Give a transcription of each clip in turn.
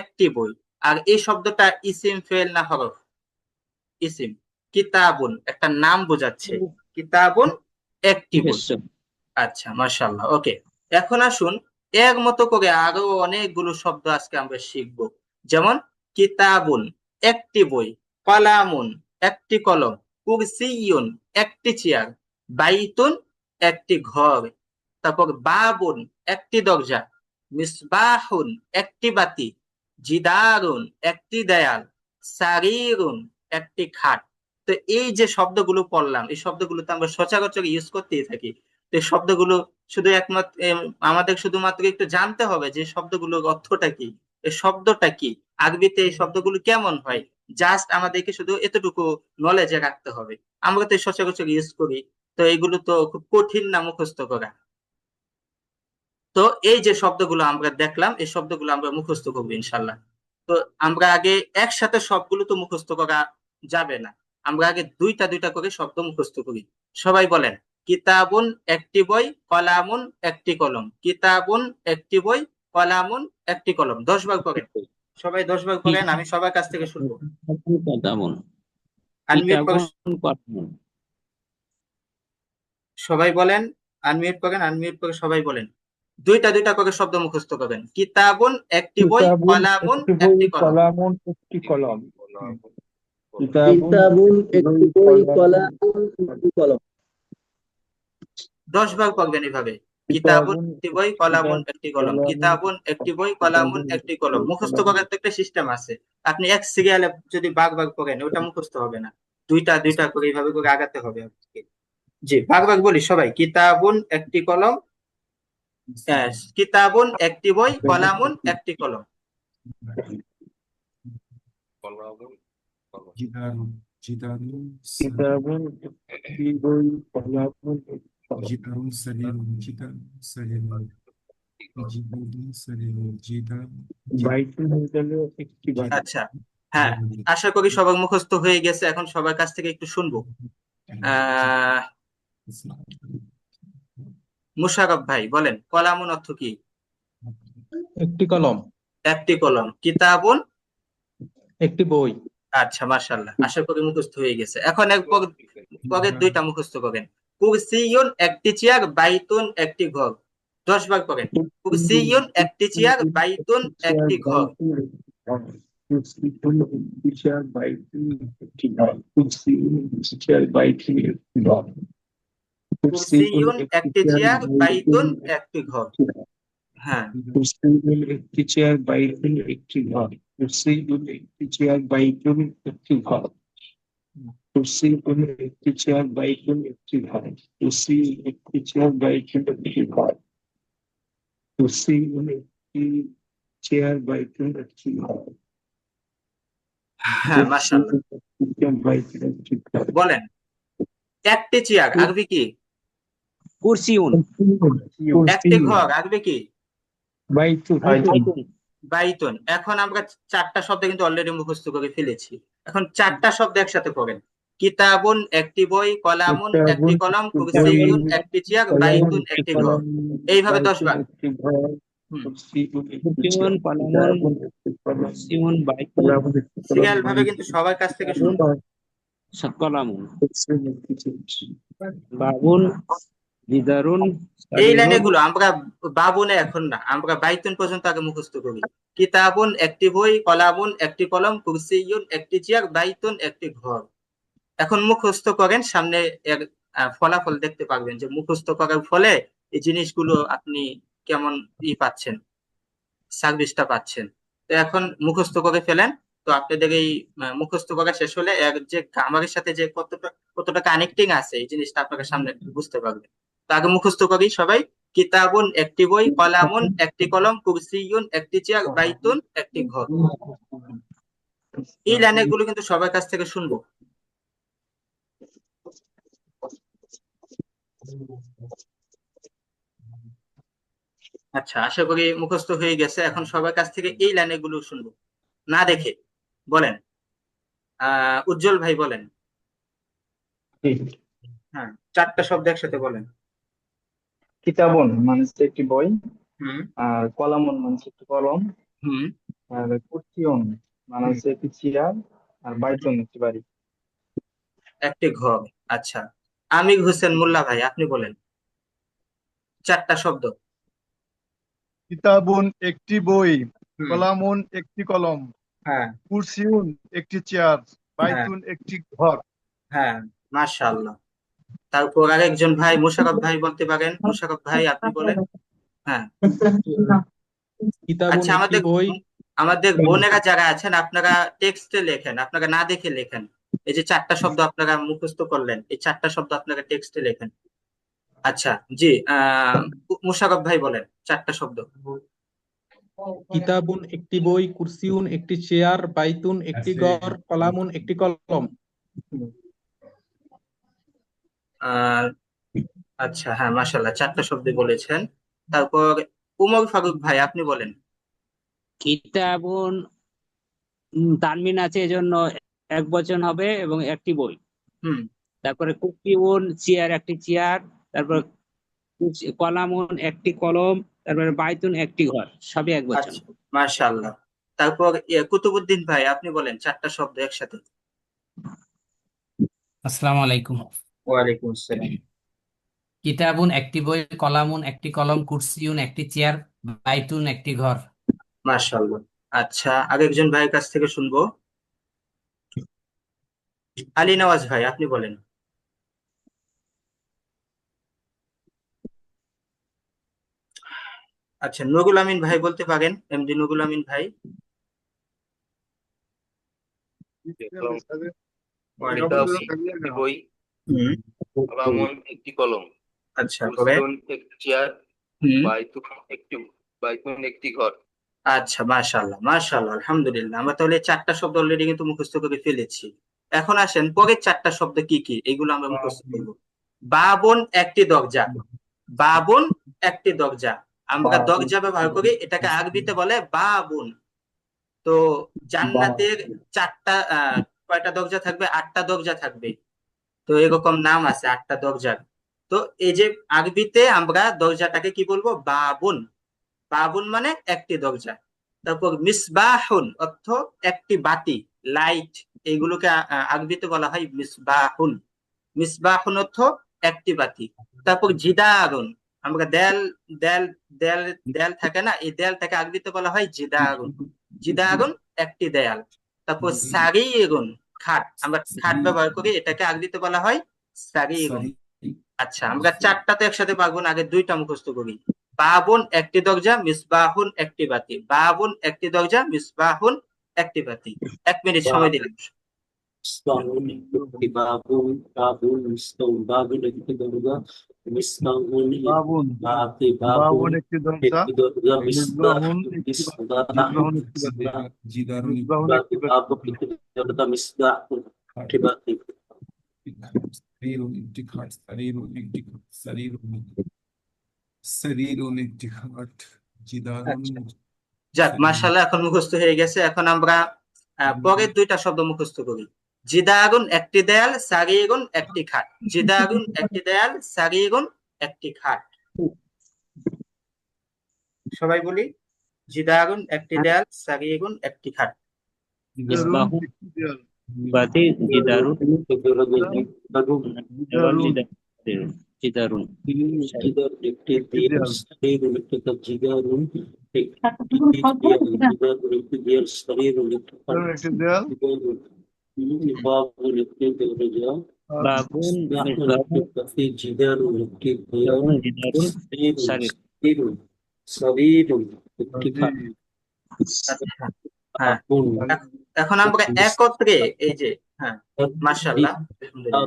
একটি বই। আর এই শব্দটা ইসিম ফেল না হরফ? ইসিম। কিতাবুন একটা নাম বোঝাচ্ছে, কিতাবুন একটি বই। আচ্ছা, মাশাআল্লাহ, ওকে। এখন আসুন এর মতো করে আরো অনেকগুলো শব্দ আজকে আমরা শিখবো। যেমন কিতাবুন একটি বই, কলামুন একটি কলম, কুরসিয়ুন একটি চেয়ার, বাইতুন একটি ঘর, তারপর বাবুন একটি দরজা, মিসবাহুন একটি বাতি, জিদারুন একটি দেয়াল, সারিরুন একটি খাট। তো এই যে শব্দগুলো পড়লাম, এই শব্দগুলো তো আমরা সচরাচর ইউজ করতেই থাকি। তো এই শব্দগুলো শুধু একমাত্র আমাদের শুধুমাত্র একটু জানতে হবে যে শব্দগুলোর অর্থটা কি, এই শব্দটা কি, আরবিতে এই শব্দগুলো কেমন হয়, জাস্ট আমাদেরকে শুধু এতটুকু নলেজে রাখতে হবে। আমরা তো সচরাচর ইউজ করি। তো এগুলো তো খুব কঠিন না মুখস্থ করা। তো এই যে শব্দগুলো আমরা দেখলাম, এই শব্দগুলো আমরা মুখস্থ করবো ইনশাল্লাহ। তো আমরা আগে একসাথে সবগুলো তো মুখস্থ করা যাবে না। আমরা আগে দুইটা দুইটা করে শব্দ মুখস্থ করি। সবাই বলেন, কিতাবুন একটি বই, কলামুন একটি কলম। কিতাবুন একটি বই, কলামুন একটি কলম। 10 বার করেন। সবাই 10 বার করেন, আমি সবার কাছ থেকে শুনবো। কিতাবুন আনমিউট করে কিতাবুন কলামুন। সবাই বলেন। আনমিউট করেন, আনমিউট করে সবাই বলেন। দুইটা দুইটা করে শব্দ মুখস্থ করবেন। কিতাবুন একটি বই, কিতাবুন কলামুন একটি বই, একটি কলম। কলামুন একটি কলম। কিতাবুন কিতাবুন একটি একটি বই, বই, কলামুন কলামুন একটি কলম। 10 বার করবেন এভাবে। কিতাবুন কিতাবুন একটি বই, কলামুন কিতাব একটি কলম। কলামুন কিতাবুন একটি বই, কলামুন কিতাবুন একটি একটি কলম। বই, মুখস্থ কলামুন। করার তো একটা সিস্টেম আছে। আপনি এক সিরিয়ালে যদি ভাগ ভাগ করেন ওটা মুখস্থ হবে না। দুইটা দুইটা করে এইভাবে করে আগাতে হবে আপনাকে। জি, ভাগ ভাগ বলি সবাই। কিতাবুন একটি কলম, কিতাবুন একটি বই, কলামুন একটি কলম। জিদারুন জিদারুন কিতাবুন একটি বই, কলামুন একটি কলম। জিদারুন সারিরুন জিদারুন সারিরুন জিদারুন সারিরুন জিদার বাইতুন হয়ে গেল একটি বাড়ি। আচ্ছা, হ্যাঁ, আশা করি সবার মুখস্থ হয়ে গেছে। এখন সবার কাছ থেকে একটু শুনবো। আহ মুশারফ ভাই বলেন, কলামুন অর্থ কি? একটি কলম, একটি কলম। কিতাবুন, একটি বই। আচ্ছা, মাশাআল্লাহ, আশা করি মুখস্থ হয়ে গেছে। এখন পরের দুইটা মুখস্থ করেন। কুরসিয়ুন একটি চেয়ার, বাইতুন একটি ঘর। 10 বার করেন। কুরসিয়ুন একটি চেয়ার, বাইতুন একটি ঘর। কুরসিয়ুন একটি চেয়ার, বাইতুন একটি ঘর। হ্যাঁ, একটি চেয়ার, বাইতুন একটি ঘর। কুরসিয়ুন একটি চেয়ার, বাইতুন একটি ঘর। কুরসিয়ুন একটি চেয়ার, বাইতুন একটি ঘর। কুরসিয়ুন একটি চেয়ার, বাইতুন একটি ঘর। কুরসিয়ুন একটি চেয়ার, বাইতুন একটি ঘর। হ্যাঁ, মাশাআল্লাহ। বলেন, একটি চেয়ার আরবি কি? কুরসিউন। একটি ঘর আরবি কি? বাইতুন। বাইতুন। এখন আমরা চারটা শব্দ কিন্তু অলরেডি মুখস্থ করে ফেলেছি। এখন চারটা শব্দ একসাথে পড়েন। কিতাবুন একটি বই, কলামুন একটি কলম, কুরসিয়ুন একটি চেয়ার, বাইতুন একটি ঘর। এইভাবে 10 বার। হুম, কুরসিউন, কলামুন, কুরসিউন, বাইতুন, সিরিয়াল ভাবে কিন্তু সবার কাছ থেকে শুনবো। কলামুন, বাবুন, জিদারুন, এই লাইনে সারিরুন। গুলো আমরা বাবুনে এখন না, আমরা বাইতুন পর্যন্ত আগে মুখস্থ করি। কিতাবুন একটি বই, কলামুন একটি কলম, কুরসিয়ুন একটি চেয়ার, বাইতুন একটি ঘর। এখন মুখস্থ করেন, সামনে এর ফলাফল দেখতে পারবেন যে মুখস্থ করার ফলে এই জিনিসগুলো আপনি কেমন পাচ্ছেন, সার্ভিসটা পাচ্ছেন। তো এখন মুখস্থ করে ফেলেন। তো আপনাদের এই মুখস্থ করা শেষ হলে এর যে গ্রামারের সাথে যে কতটা কতটা কানেক্টিং আছে এই জিনিসটা আপনাকে সামনে বুঝতে পারবেন। তো আগে মুখস্থ করি সবাই। কিতাবুন একটি বই, কলামুন একটি কলম, কুরসিয়ুন একটি চেয়ার, বাইতুন একটি ঘর। এই লাইনের গুলো কিন্তু সবার কাছ থেকে শুনবো। আচ্ছা, আশা করি মুখস্থ হয়ে গেছে। এখন সবার কাছ থেকে এই লাইনের গুলো শুনবো না দেখে। বলেন, উজ্জ্বল ভাই বলেন। হ্যাঁ, চারটা শব্দ একসাথে বলেন। কিতাবুন মানে হচ্ছে একটি বই, হুম। আর কলামুন মানে হচ্ছে একটি কলম, হুম। আর কুর্সিউন মানে হচ্ছে একটি চেয়ার, আর বাইতুন একটি বাড়ি। একটি ঘর। আচ্ছা, আমির হোসেন মোল্লা ভাই আপনি বলেন চারটা শব্দ। কিতাবুন একটি বই, হুম। কলামুন একটি কলম, হ্যাঁ কুরসিউন একটি চেয়ার, হ্যাঁ বাইতুন একটি ঘর। হ্যাঁ, মাশাআল্লাহ। তারপর আরেকজন ভাই মুশাররফ ভাই বলতে পারেন, মুশাররফ ভাই আপনি বলেন। হ্যাঁ। কিতাবুন আচ্ছা, একটি বই। আমাদের বোনেরা যারা আছেন আপনারা টেক্সটে লেখেন, আপনারা না দেখে লেখেন। এই যে চারটা শব্দ আপনারা মুখস্থ করলেন, এই চারটা শব্দ আপনারা টেক্সটে লেখেন। আচ্ছা, জি মুশাররফ ভাই বলেন চারটা শব্দ। কিতাবুন একটি বই, কুরসিউন একটি চেয়ার, বাইতুন একটি ঘর, কলামুন একটি কলম। আহ আচ্ছা, হ্যাঁ মাশাআল্লাহ, চারটা শব্দ বলেছেন। তারপর উমর ফারুক ভাই আপনি বলেন। কিতাবুন তানমিন আছে এজন্য এক বচন হবে এবং একটি বই। হুম। তারপরে কুরসিউন চেয়ার একটি চেয়ার, তারপর কলামুন একটি কলম, তারপরে বাইতুন একটি ঘর, সবই এক বচন। আচ্ছা, মাশাআল্লাহ। তারপর কুতুবুদ্দিন ভাই আপনি বলেন চারটা শব্দ একসাথে। আসসালামু আলাইকুম। ওয়ালাইকুম আসসালাম। কিতাবুন একটি বই, কলামুন একটি কলম, কুরসিউন একটি চেয়ার, বাইতুন একটি ঘর। মাশাআল্লাহ। আচ্ছা, আরেকজন ভাইয়ের কাছ থেকে শুনবো। আলী নওয়াজ ভাই আপনি বলেন। আচ্ছা, নুরুল আমিন ভাই বলতে পারেন, এমডি নুরুল আমিন ভাই। ওয়ালাইকুম একটি বই, হুম। কলামুন একটি কলম, আচ্ছা, তবে কুরসিউন একটি চেয়ার, হুম। বাইতুন একটি ঘর। আচ্ছা, মাশাআল্লাহ মাশাআল্লাহ, আলহামদুলিল্লাহ। আমরা তাহলে চারটা শব্দ অলরেডি কিন্তু মুখস্থ করে ফেলেছি। এখন আসেন পরের চারটা শব্দ কি কি, এগুলো আমরা মুখস্থ করব। বাবন একটি দরজা, বাবন একটি দরজা। আমরা দরজা ব্যবহার করি, এটাকে আরবিতে বলে বাবুন। তো জান্নাতের চারটা কয়টা দরজা থাকবে? 8টা দরজা থাকবে। তো এরকম নাম আছে 8টা দরজার। তো এই যে আরবিতে আমরা দরজাটাকে কি বলবো? বাবুন। বাবুন মানে একটি দরজা। তারপর মিসবাহুন অর্থ একটি বাতি, লাইট। এইগুলোকে আরবিতে বলা হয় মিসবাহুন। মিসবাহুন অর্থ একটি বাতি। তারপর জিদারুন, আমরা দেয়াল দেয়াল দেয়াল দেয়াল থাকে না, এই দেয়ালটাকে আরবিতে বলা হয় জিদারুন। জিদারুন একটি দেয়াল। তারপর সারিরুন, খাট, আমরা খাট ব্যবহার করি, এটাকে আরবিতে বলা হয় সারিরুন। আচ্ছা, আমরা চারটা তো একসাথে পারবো না, আগে দুইটা মুখস্থ করি। বাবুন একটি দরজা, মিসবাহুন একটি বাতি। বাবুন একটি দরজা, মিসবাহুন একটি বাতি। 1 মিনিট সময় দিলাম। মিসবাহুন একটি বাবুন, বাবুন একটি দরজা, মিসবাহুন বাবুন বাতি, বাবুন একটি দরজা, একটি দরজা, মিসবাহুন একটি মিসবাহুন একটি বাতি, জিদারুন মিসবাহুন একটি বাবুন একটি দরজা, মিসবাহুন একটি বাতি। সারিরুন একটি খাট, সারিরুন একটি খাট, সারিরুন একটি খাট, জিদারুন। যাক, মাশাআল্লাহ, এখন মুখস্থ হয়ে গেছে। এখন আমরা পরের দুইটা শব্দ মুখস্থ করি। জিদারুন একটি দেয়াল, সারিরুন একটি খাট। জিদারুন একটি দেয়াল, সারিরুন একটি খাট। সবাই বলি, জিদারুন একটি দেয়াল, সারিরুন একটি খাট। মিসবাহুন একটি দেয়াল, বাতি, জিদারুন জিদারুন জিদারুন একটি দেয়াল, সারিরুন একটি খাট, জিদারুন একটি দেয়াল, সারিরুন একটি খাট, একটি দেয়াল, বাবুন একটি দরজা, বাবুন মিসবাহুন একটি বাতি, জিদারুন একটি দেয়াল, জিদারুন সারির। সারিরুন একটি খাট, আচ্ছা, হ্যাঁ। বাবুন এখন আমরা একত্রে এই যে, হ্যাঁ মাশাআল্লাহ, আলহামদুলিল্লাহ।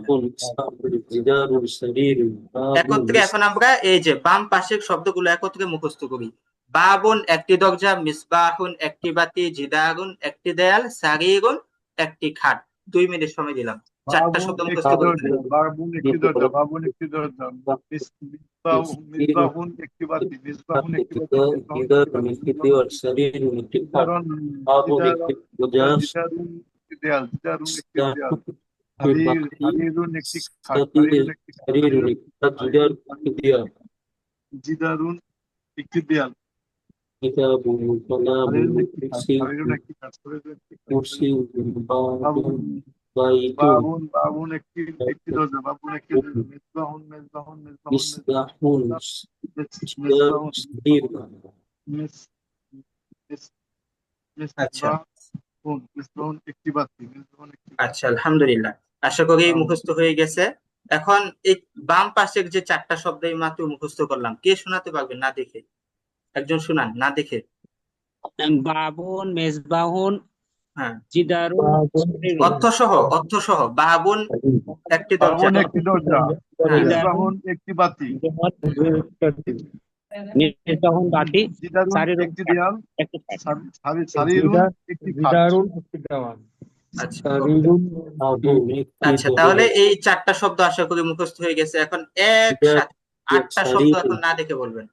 জিদারুন সারিরুন, একত্রে এখন আমরা এই যে বাম পাশের শব্দগুলো একত্রে মুখস্থ করি। বাবুন একটি দরজা, মিসবাহুন একটি বাতি, জিদারুন একটি দেয়াল, সারিরুন একটি খাট। 2 মিনিট সময় দিলাম। চারটা শব্দ বাবুন মুখস্থ একটি করতে দরজা, বাবুন একটি দরজা, বাবুন একটি দরজা, মিসবাহুন একটি বাতি, মিসবাহুন একটি বাতি, জিদারুন একটি দেয়াল, সারিরুন একটি খাট, বাবুন একটি দরজা, জিদারুন একটি দেয়াল, জিদারুন একটি দেয়াল, বাতি, হারিরুন একটি খাট, হারিরুন একটি খাট, সারিরুন একটি খাট, জিদারুন একটি দেয়াল, জিদারুন একটি দেয়াল, কিতাবুন কলামুন সারিরুন একটি খাট, কুরসিউন সারিরুন একটি খাট, সারিরুন একটি খাট, কুরসিউন বাবুন বাবুন বাইতুন বাবুন বাবুন একটি একটি দরজা, বাবুন একটি দরজা, মেজবাহুন মেজবাহুন মেজবাহুন মিসবাহুন জিদারুন মেজবাহুন সারিরুন মেস- মেস- আচ্ছা মেজবাহুন একটি বাতি, মেজবাহুন একটি বাতি। আচ্ছা আলহামদুলিল্লাহ, আশা করি মুখস্থ হয়ে গেছে। এখন এই বাম পাশের যে চারটা শব্দ এই মাত্র মুখস্থ করলাম, কে শোনাতে পারবেন না দেখে? একজন শোনান না দেখে। বাবুন, মেজবাহুন, হ্যাঁ, জিদারুন, সারিরুন। অর্থ সহ বাবুন একটি দরজা, বাবুন একটি দরজা, হ্যাঁ, মেজবাহুন একটি বাতি, মেজবাহুন বাতি, জিদারুন সারিরুন একটি দেয়াল, একটি খাট। সারিরুন একটি খাট। জিদারুন একটি দেওয়াল, আচ্ছা সারিরুন বাবুন একটি আচ্ছা, তাহলে দরজা এই চারটা শব্দ আশা করি মুখস্থ হয়ে গেছে। এখন একসাথে আটটা শব্দ এখন না দেখে বলবেন।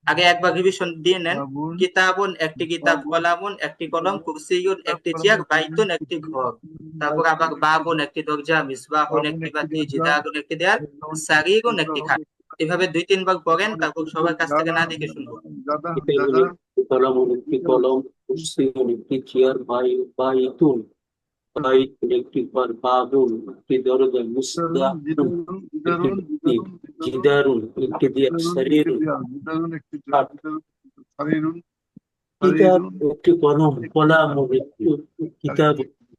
আগে একবার রিভিশন দিয়ে নেন। বাবুন কিতাবুন একটি কিতাব, কলামুন একটি কলম, কুরসিয়ুন একটি চেয়ার, বাইতুন একটি ঘর। তারপর আবার বাবুন একটি দরজা, মিসবাহুন একটি বাতি, জিদারুন একটি দেয়াল, সারিরুন একটি খাট। এভাবে 2-3 বার পড়েন, তারপর সবার কাছ থেকে না দেখে শুনবো। কিতাবুন একটি কলামুন একটি কলম কুরসিউন একটি চেয়ার বাইতুন বাইতুন একটি ঘর বাবুন একটি দরজা মিসবাহুন একটি বাতি জিদারুন একটি দেয়াল সারিরুন খাট সারিরুন কিতাব একটি কলম কলামুন একটি কিতাব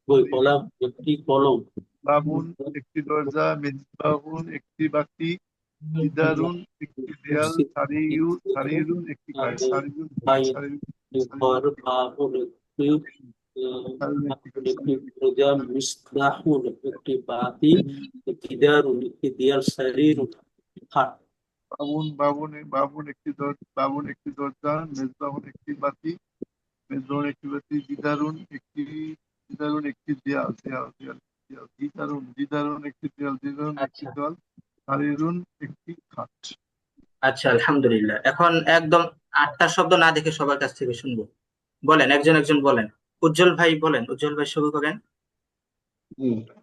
বই কলাম একটি কলম বাবুন একটি দরজা, মেজবাহুন একটি বাতি, জিদারুন একটি দেয়াল, সারিরুন একটি খাট, সারিরুন ঘর বাবুন একটি একটি দরজা মিসবাহুন একটি বাতি জিদারুন একটি দেয়াল সারিরুন খাট বাবুন একটি দরজা, মেজবাহুন একটি বাতি, জিদারুন একটি দেয়াল, জিদারুন একটি দেয়াল, সারিরুন একটি খাট। আচ্ছা আলহামদুলিল্লাহ, এখন একদম 8টা শব্দ না দেখে সবার কাছ থেকে শুনবো। বলেন, একজন একজন বলেন। উজ্জ্বল ভাই বলেন, উজ্জ্বল ভাই শুরু করেন।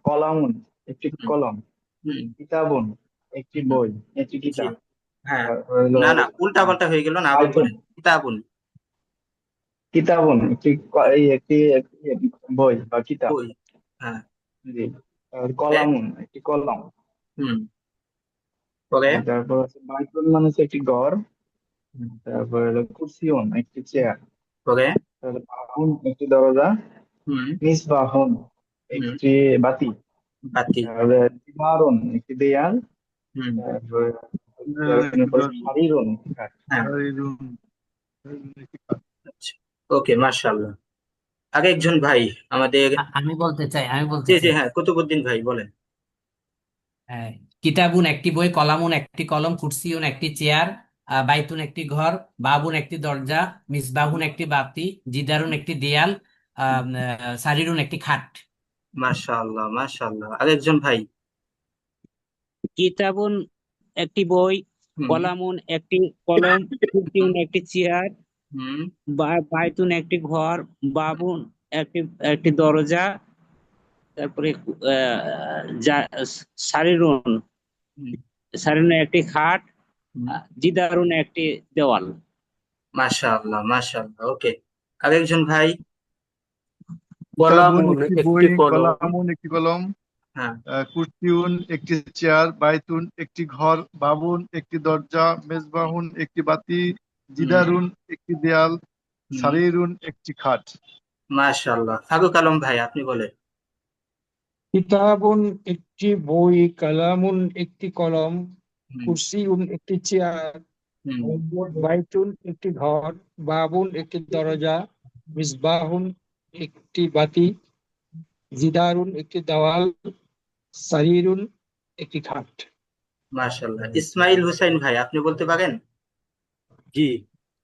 কলামুন একটি হুম, কলম, হুম, কিতাবুন একটি হুম, বই, একটি জি, কিতাব। হ্যাঁ, তারপর হলো না উল্টা পাল্টা হয়ে গেল না, আবার বাইতুন, বলেন। কিতাবুন কিতাবুন একটি বই বা কিতাব। বই, হ্যাঁ, জি। আর এক, কলামুন একটি কলম। হুম, পরে, তারপর হচ্ছে বাইতুন মানে হচ্ছে একটি ঘর। হুম, তারপর হলো কুরসিউন একটি চেয়ার। পরে, তারপর বাহুন একটি দরজা, হুম, মিসবাহুন হুম, একটি বাতি, বাতি, তারপরে দিমারুন একটি দেয়াল, হুম, তারপরে জিদারুন একটি দরজা, সারিরুন একটি খাট। হ্যাঁ, সারিরুন একটি খাট। আচ্ছা, ওকে, মাশাআল্লাহ। আগে একজন ভাই আমাদের, আমি বলতে চাই জি জি, হ্যাঁ, কুতুবুদ্দিন ভাই বলেন। হ্যাঁ, কিতাবুন একটি বই, কলামুন একটি কলম, কুরসিউন একটি চেয়ার, বাইতুন একটি ঘর, বাবুন একটি দরজা, মিসবাহুন একটি বাতি, জিদারুন একটি দেয়াল, সারিরুন একটি খাট। মাশাআল্লাহ মাশাআল্লাহ, আরেকজন ভাই। কিতাবুন একটি বই, হুম, কলামুন একটি কলম, কুরসিউন একটি চেয়ার, হুম, বাইতুন একটি ঘর, বাবুন একটি একটি দরজা, তারপরে সারিরুন হুম, সারিরুন একটি খাট, হুম, জিদারুন একটি দেওয়াল। মাশাআল্লাহ মাশাআল্লাহ, ওকে। আরেকজন ভাই, কিতাবুন কলামুন একটি বই, একটি কলম কলামুন একটি কলম, হ্যাঁ, কুরসিউন একটি চেয়ার, বাইতুন একটি ঘর, বাবুন একটি দরজা, মেজবাহুন একটি বাতি, জিদারুন একটি দেয়াল, হুম, সারিরুন একটি খাট। মাশাআল্লাহ। ফারুক আলম ভাই আপনি বলেন। কিতাবুন একটি বই, কালামুন একটি কলম, হুম, কুরসিউন একটি চেয়ার, হুম, বাইতুন একটি ঘর, বাবুন একটি দরজা, মিসবাহুন একটি বাতি, জিদারুন একটি দেওয়াল, সারিরুন একটি খাট। মাশাআল্লাহ। ইসমাইল হুসাইন ভাই আপনি বলতে পারেন? জি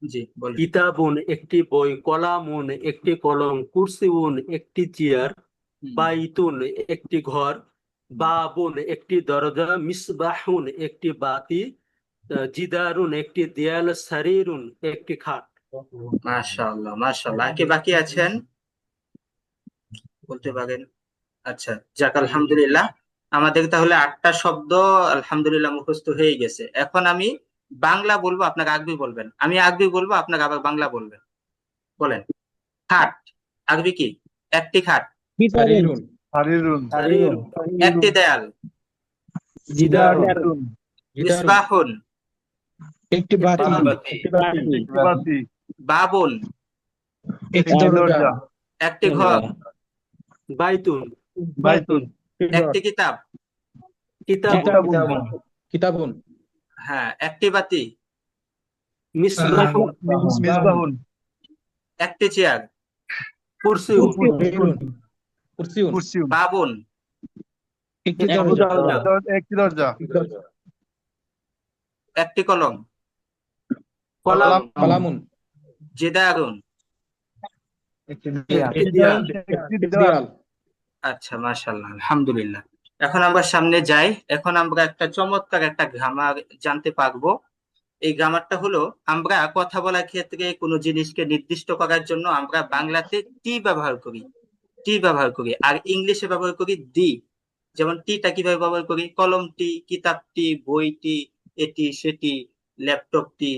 জি বলেন। কিতাবুন একটি বই, কলামুন একটি কলম, কুরসিউন একটি চেয়ার, হুম, বাইতুন একটি ঘর, হুম, বাবুন একটি দরজা, মিসবাহুন একটি বাতি, জিদারুন একটি দেয়াল, সারিরুন একটি খাট। মাশাআল্লাহ মাশাআল্লাহ। কে বাকি আছেন বলতে পারেন? আচ্ছা, যাক আলহামদুলিল্লাহ, আমাদের তাহলে 8টা শব্দ আলহামদুলিল্লাহ মুখস্থ হয়ে গেছে। এখন আমি বাংলা বলবো, আপনাকে আরবি বলবেন, আমি আরবি বলবো, আপনাকে আবার বাংলা বলবেন। বলেন। খাট, আরবি কি? একটি খাট। সারিরুন, সারিরুন, একটি দেয়াল। জিদারুন, গিদারুন, মিসবাহুন, একটি বাতি, বাতি, একটি বাতি, বাবুন, একটি একটি দরজা, দরজা, একটি ঘর, বাইতুন, বাইতুন, একটি কিতাব, কিতাবুন, কিতাবুন, হ্যাঁ, একটি বাতি, মিসবাহুন, মিসবাহুন, একটি চেয়ার, কুরসিউন, সারিরুন, কুরসিউন, কুরসিউন, বাবুন, একটি দরজা, একটি দরজা, একটি কলম, কলাম, কলামুন, জিদারুন। একটি দেয়াল, একটি দেয়াল, একটি দেয়াল। আচ্ছা, মাশাআল্লাহ, আলহামদুলিল্লাহ। এখন আমরা সামনে যাই। এখন আমরা একটা চমৎকার একটা গ্রামার জানতে পারবো। এই গ্রামারটা হলো, আমরা কথা বলার ক্ষেত্রে কোনো জিনিসকে নির্দিষ্ট করার জন্য আমরা বাংলাতে টি ব্যবহার করি, টি ব্যবহার করি, আর ইংলিশে ব্যবহার করি দি। যেমন টিটা কিভাবে ব্যবহার করি? কলমটি, কিতাবটি, বইটি, এটি সেটি, ল্যাপটপটি,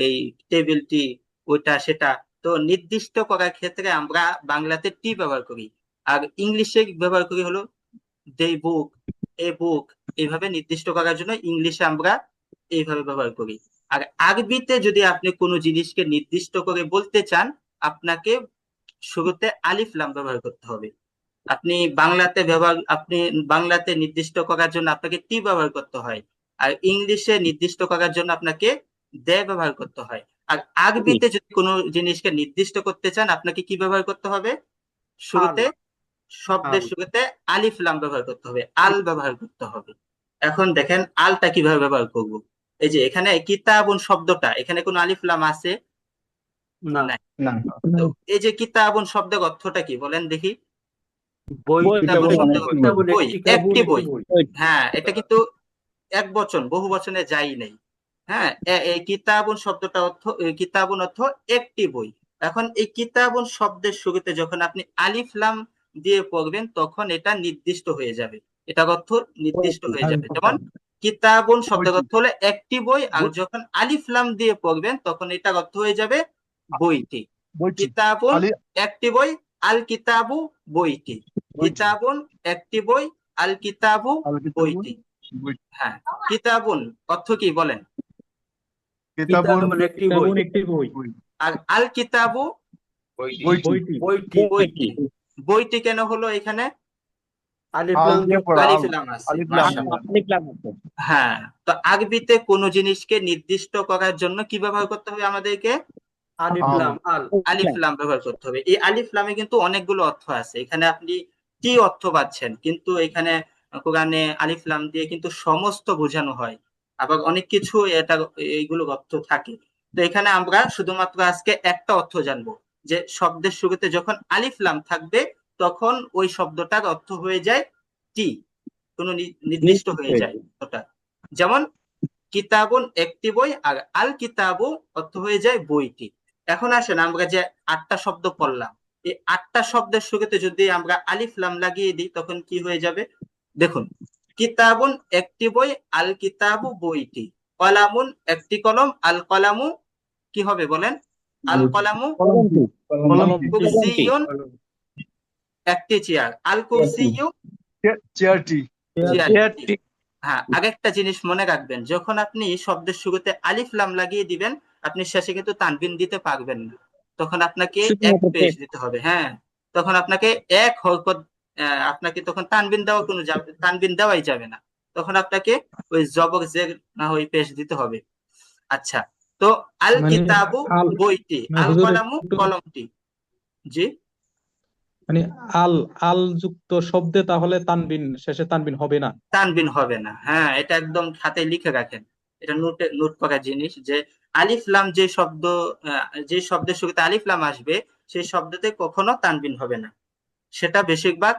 এই টেবিলটি, ওইটা সেটা। তো নির্দিষ্ট করার ক্ষেত্রে আমরা বাংলাতে টি ব্যবহার করি, আর ইংলিশে ব্যবহার করি হলো দে বুক, এ বুক। এইভাবে নির্দিষ্ট করার জন্য ইংলিশে আমরা এইভাবে ব্যবহার করি। আর আরবিতে যদি আপনি কোনো জিনিসকে নির্দিষ্ট করে বলতে চান, আপনাকে শুরুতে আলিফ লাম ব্যবহার করতে হবে। আপনি বাংলাতে নির্দিষ্ট করার জন্য আপনাকে টি ব্যবহার করতে হয়, আর ইংলিশে নির্দিষ্ট করার জন্য আপনাকে দে ব্যবহার করতে হয়। আর আরবিতে যদি কোনো জিনিসকে নির্দিষ্ট করতে চান, আপনাকে কি ব্যবহার করতে হবে? শুরুতে, শব্দের শুরুতে আলিফ লাম ব্যবহার করতে হবে, আল ব্যবহার করতে হবে। এখন দেখেন আলটা কিভাবে ব্যবহার করব। এই যে এখানে কিতাবুন শব্দটা, এখানে কোনো আলিফ লাম আছে? না, নাই। না, তো এই যে কিতাবুন শব্দের অর্থটা কি বলেন দেখি? বই, কিতাবুন শব্দের অর্থ কিতাবুন বই, একটি একটি বই। হ্যাঁ, এটা কিন্তু এক বচন, বহু বচনে যাই নেই। হ্যাঁ, এই কিতাবুন শব্দটা অর্থ, কিতাবুন অর্থ একটি বই। এখন এই কিতাবুন শব্দের শুরুতে যখন আপনি আলিফ লাম দিয়ে পড়বেন, তখন এটা নির্দিষ্ট হয়ে যাবে, এটার অর্থ নির্দিষ্ট হয়ে যাবে। যেমন কিতাবুন শব্দের অর্থ হলো একটি বই, আর যখন আলিফ লাম দিয়ে পড়বেন তখন এটার অর্থ হয়ে যাবে বইটি। বইটি, কিতাবুন আলি- একটি বই, আল কিতাবু বইটি। কিতাবুন একটি বই, আল কিতাবু আল কিতাবুন, বইটি। বইটি। হ্যাঁ, কিতাবুন অর্থ কি বলেন? কিতাবুন, কিতাবুন একটি বই, একটি বই, আর আল কিতাবু বইটি, বইটি, বইটি, বইটি। বইটি কেন হলো এখানে? আলিফ আল লাম দিয়ে পড়া, আলিফ আল, লাম আছে, আলিফ লাম। মাশাআল্লাহ। হ্যাঁ, তো আরবিতে কোনো জিনিসকে নির্দিষ্ট করার জন্য কি ব্যবহার করতে হবে আমাদেরকে? আলিফ লাম, আল, আলিফ লাম ব্যবহার করতে হবে। এই আলিফ লামে কিন্তু অনেকগুলো অর্থ আছে। এখানে আপনি কি অর্থ পাচ্ছেন, কিন্তু এখানে কোরআনে আলিফ লাম দিয়ে কিন্তু সমস্ত বোঝানো হয়, আবার অনেক কিছু এটা এইগুলো অর্থ থাকে। তো এখানে আমরা শুধুমাত্র আজকে একটা অর্থ জানবো, যে শব্দের শুরুতে যখন আলিফ লাম থাকবে তখন ওই শব্দটার অর্থ হয়ে যায় টি, কোনো নির্দিষ্ট হয়ে যায় ওটা। যেমন কিতাবুন একটি বই, আর আল কিতাবু অর্থ হয়ে যায় বইটি। এখন আসেন আমরা যে 8টা শব্দ পড়লাম, এই 8টা শব্দের শুরুতে যদি আমরা আলিফ লাম লাগিয়ে দিই তখন কি হয়ে যাবে? দেখুন, কিতাবুন একটি বই, আল কিতাবু বইটি। কলামুন একটি কলম, আল কলামু কি হবে বলেন? আল কলামু। কলমটি, কুরসিয়ুন একটি চেয়ার, আল কুরসিয়ু চেয়ারটি, চেয়ারটি। হ্যাঁ, আরেকটা জিনিস মনে রাখবেন, যখন আপনি শব্দের শুরুতে আলিফ লাম লাগিয়ে দিবেন, আপনি শেষে কিন্তু তানবিন দিতে পারবেন না, তখন আপনাকে এক পেশ দিতে হবে। হ্যাঁ, তখন আপনাকে এক হরকত, আপনাকে তখন তানবিন দেওয়াই যাবে না, তখন আপনাকে ওই জবর জের না ওই পেশ দিতে হবে। আচ্ছা, তো আল মানে কিতাবু আল, বইটি, মানে আল হুজুর কলামু কলমটি। জি, মানে আল, আল যুক্ত শব্দে তাহলে তানবিন, শেষে তানবিন হবে না। তানবিন হবে না। হ্যাঁ, এটা একদম খাতায় লিখে রাখেন, এটা নোট করার জিনিস, যে আলিফ লাম যে শব্দের শুরুতে আলিফ লাম আসবে সেই শব্দতে কখনো তানবিন হবে না, সেটা বেশিরভাগ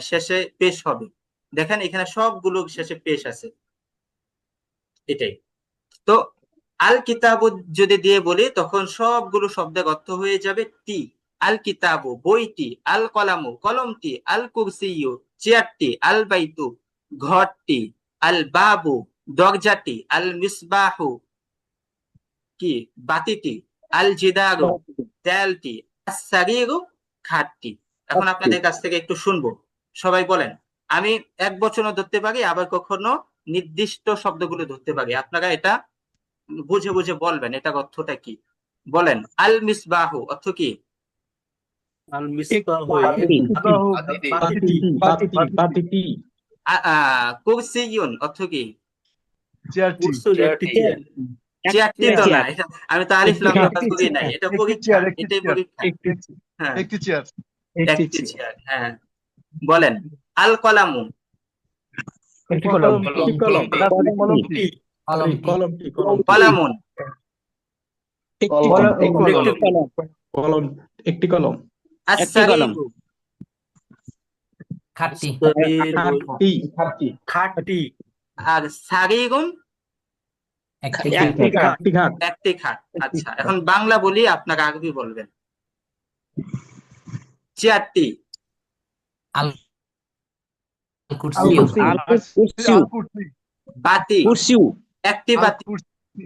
শেষে পেশ হবে। দেখেন এখানে সবগুলো শেষে পেশ আছে, এটাই। তো আল কিতাবু যদি দিয়ে বলি তখন সবগুলো শব্দের অর্থ হয়ে যাবে টি। আল কিতাবু বইটি, আল কলামু কলমটি, আল কুরসিয়ু চেয়ারটি, আল বাইতু ঘরটি, আল বাবু দরজাটি, আল মিসবাহু কি বাতিটি, আল জিদারু দেয়ালটি, আস-সারিরু খাটটি। এখন আপনাদের কাছ থেকে একটু শুনবো, সবাই বলেন। আমি এক বচনও ধরতে পারি, আবার কখনো নির্দিষ্ট শব্দগুলো ধরতে পারি। আপনারা এটা বুঝে বুঝে বলবেন এটার অর্থটা কি। বলেন। আল মিসবাহু অর্থ কি? আল মিসবাহু বাতিটি কুরসিয়ুন অর্থ কি? চেয়ারটি একটি চেয়ার চেয়ারটি তো না, এটা আমি তো আলিফ লাম ব্যবহার করি নাই, এটা একটি পরীক্ষা, চেয়ার, একটি এটাই চেয়ার, পরীক্ষা। হ্যাঁ, একটি চেয়ার, একটি চেয়ার। হ্যাঁ, বলেন। আল কলামু একটি কলম কলমটি কলমটি কলামুন কলম একটি কলম আস-সারিরু খাটটি। খাটটি আর সারিরুন একটি একটি খাট একটি খাট। আচ্ছা, এখন বাংলা বলি, আপনারা আরবি বলবেন। চেয়ারটি আল কুরসিয়ুন আল কুরসি, বাতি একটি আল বাতি। কুরসি,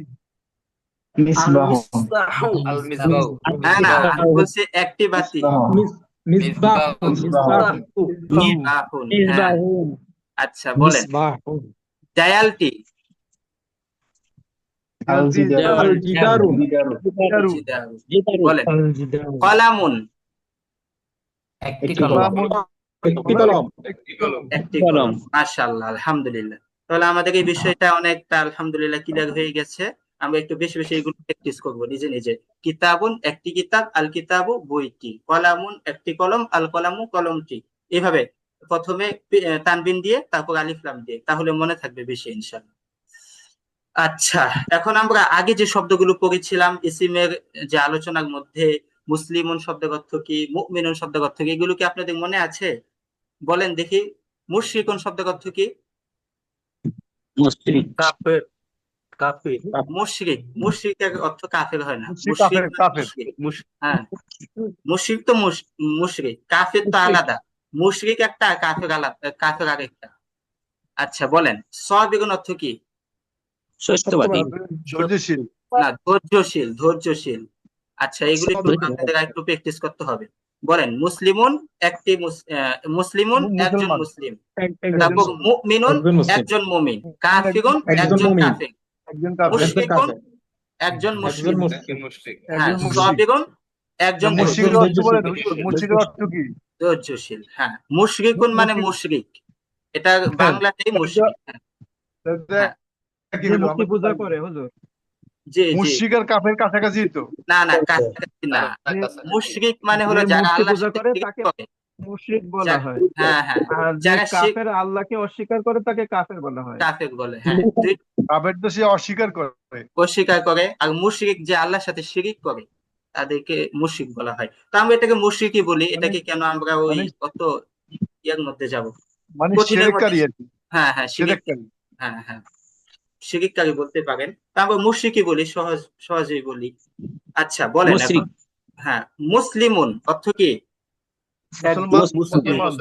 মিসবাহু আল মিসবাহু না না, আমি বলছি একটি বাতি। মিসবাহুন, হ্যাঁ। আচ্ছা, বলেন। দেয়ালটি আল জিদারু জিদারু। বলেন। কলামুন একটি কলম। একটি কলম। মাশাআল্লাহ, আলহামদুলিল্লাহ। তাহলে আমাদের এই বিষয়টা অনেকটা আলহামদুলিল্লাহ ক্লিয়ার হয়ে গেছে। আমরা একটু বেশি বেশি এগুলো প্র্যাকটিস করব নিজে নিজে। কিতাবুন একটি কিতাব, আল কিতাবু বইটি, কলামুন একটি কলম, আল কলামু কলমটি। এভাবে প্রথমে তানবিন দিয়ে তারপর আলিফ লাম দিয়ে, তাহলে মনে থাকবে বেশি ইনশাআল্লাহ। আচ্ছা, এখন আমরা আগে যে শব্দগুলো পড়েছিলাম ইসিমের যে আলোচনার মধ্যে, মুসলিমুন শব্দের অর্থ কি, মুমিনুন শব্দের অর্থ কি, এগুলো কি আপনাদের মনে আছে? বলেন দেখি। মুশরিকুন শব্দের অর্থ কি? মুশরিক, মুশরিকের অর্থ কাফের হয় না, মুশরিক কাফের। হ্যাঁ, মুশরিক তো মুশরিক, কাফের তো আলাদা, মুশরিক একটা আর কাফের আলাদা, কাফের আরেকটা। আচ্ছা, বলেন। সাবিরুন অর্থ কি? ধৈর্যশীল, না, ধৈর্যশীল। আচ্ছা, এগুলো একটু আপনাদের একটু প্র্যাকটিস করতে হবে। বলেন। মুসলিমুন মুসলিমুন একজন মুসলিম, তারপর মুমিনুন একজন মুমিন, কাফিরুন একজন কাফির, মুশরিকুন একজন মুশরিক, হ্যাঁ, সাবিরুন একজন মুশরিকের অর্থ বলেন, মুশরিকের অর্থ কি? ধৈর্যশীল। হ্যাঁ, মুশরিকুন মানে মুশরিক, এটা বাংলাতেই মুশরিক। হ্যাঁ, মূর্তি পূজা করে হুজুর। জি জি। মুশরিক আর কাফের কাছাকাছি তো। না না, কাছাকাছি না। মুশরিক মানে হলো যারা মূর্তি আল্লাহর পূজা সাথে করে শিরক তাকে করে। মুশরিক বলা হয়। হ্যাঁ হ্যাঁ, আর যে যারা কাফের আল্লাহকে অস্বীকার করে তাকে কাফের বলা হয়। কাফের বলে। হ্যাঁ, কাফের তো সে অস্বীকার করে, অস্বীকার করে। আর মুশরিক যে আল্লাহর সাথে শিরিক করে তাদেরকে মুশরিক বলা হয়। তো আমরা এটাকে মুশরিকই বলি। এটাকে কেন আমরা ওই অত ইয়ার মধ্যে যাব, মানে কঠিনের শিরককারী মধ্যে। আর কি। হ্যাঁ হ্যাঁ, শিরিক, শিরককারী। হ্যাঁ হ্যাঁ, শিরিককারী বলতে পারেন। তা আমরা মুশরিকই বলি, সহজেই বলি। আচ্ছা, বলেন এখন। হ্যাঁ, মুসলিমুন অর্থ কি? মুসলমান।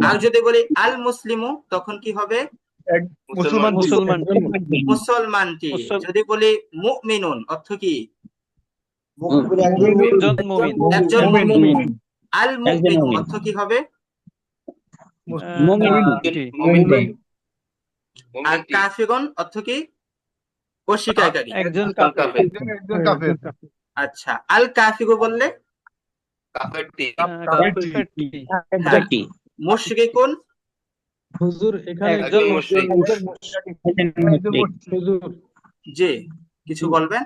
আর যদি বলি আল মুসলিমু, তখন কি হবে? মুসলমানটি। যদি বলি মুমিনুন অর্থ কি? একজন মুমিন। আল মুমিনু অর্থ কি হবে? আর কাফিরুন অর্থ কি? অস্বীকারী, একজন কাফের। আচ্ছা, আল কাফিরু বললে মুশরিকুন। হুজুর এখানে হুজুর জি, কিছু বলবেন?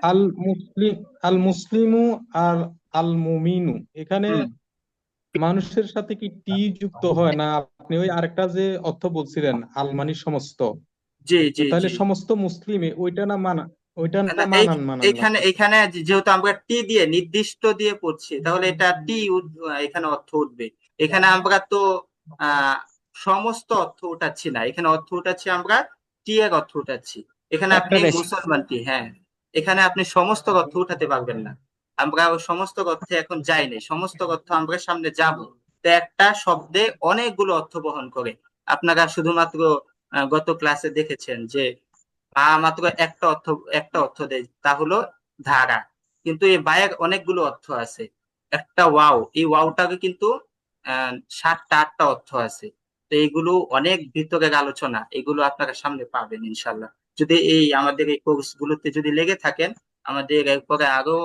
আল মুসলিমু আর আল মুমিনু, এখানে মানুষের সাথে কি টি যুক্ত হয় না? আপনি ওই আরেকটা যে অর্থ বলছিলেন আল মানে সমস্ত, জি জি, তাহলে সমস্ত মুসলিমে ওইটা না এখানে এখানে যেহেতু আমরা টি দিয়ে নির্দিষ্ট দিয়ে পড়ছি, তাহলে এটা টি এখানে অর্থ উঠবে। এখানে আমরা তো সমস্ত অর্থ উঠাচ্ছি না, এখানে অর্থ উঠাচ্ছি আমরা টি এর অর্থ উঠাচ্ছি। এখানে আপনি মুসলমানটি, হ্যাঁ, এখানে আপনি সমস্ত অর্থ উঠাতে পারবেন না। আমরা সমস্ত অর্থে এখন যাইনি, সমস্ত অর্থ আমরা সামনে যাব। তো একটা শব্দে অনেকগুলো অর্থ বহন করে। আপনারা শুধুমাত্র গত ক্লাসে দেখেছেন যে মাত্র একটা অর্থ দেয়, তা হলো ধারা, কিন্তু এই বায়ের অনেকগুলো অর্থ আছে। একটা ওয়াও, এই ওয়াওটাকে কিন্তু 7টা 8টা অর্থ আছে। তো এইগুলো অনেক ভিতরের আলোচনা, এগুলো আপনারা সামনে পাবেন ইনশাল্লাহ। যদি এই আমাদের এই কোর্স গুলোতে যদি লেগে থাকেন, আমাদের এরপরে আরো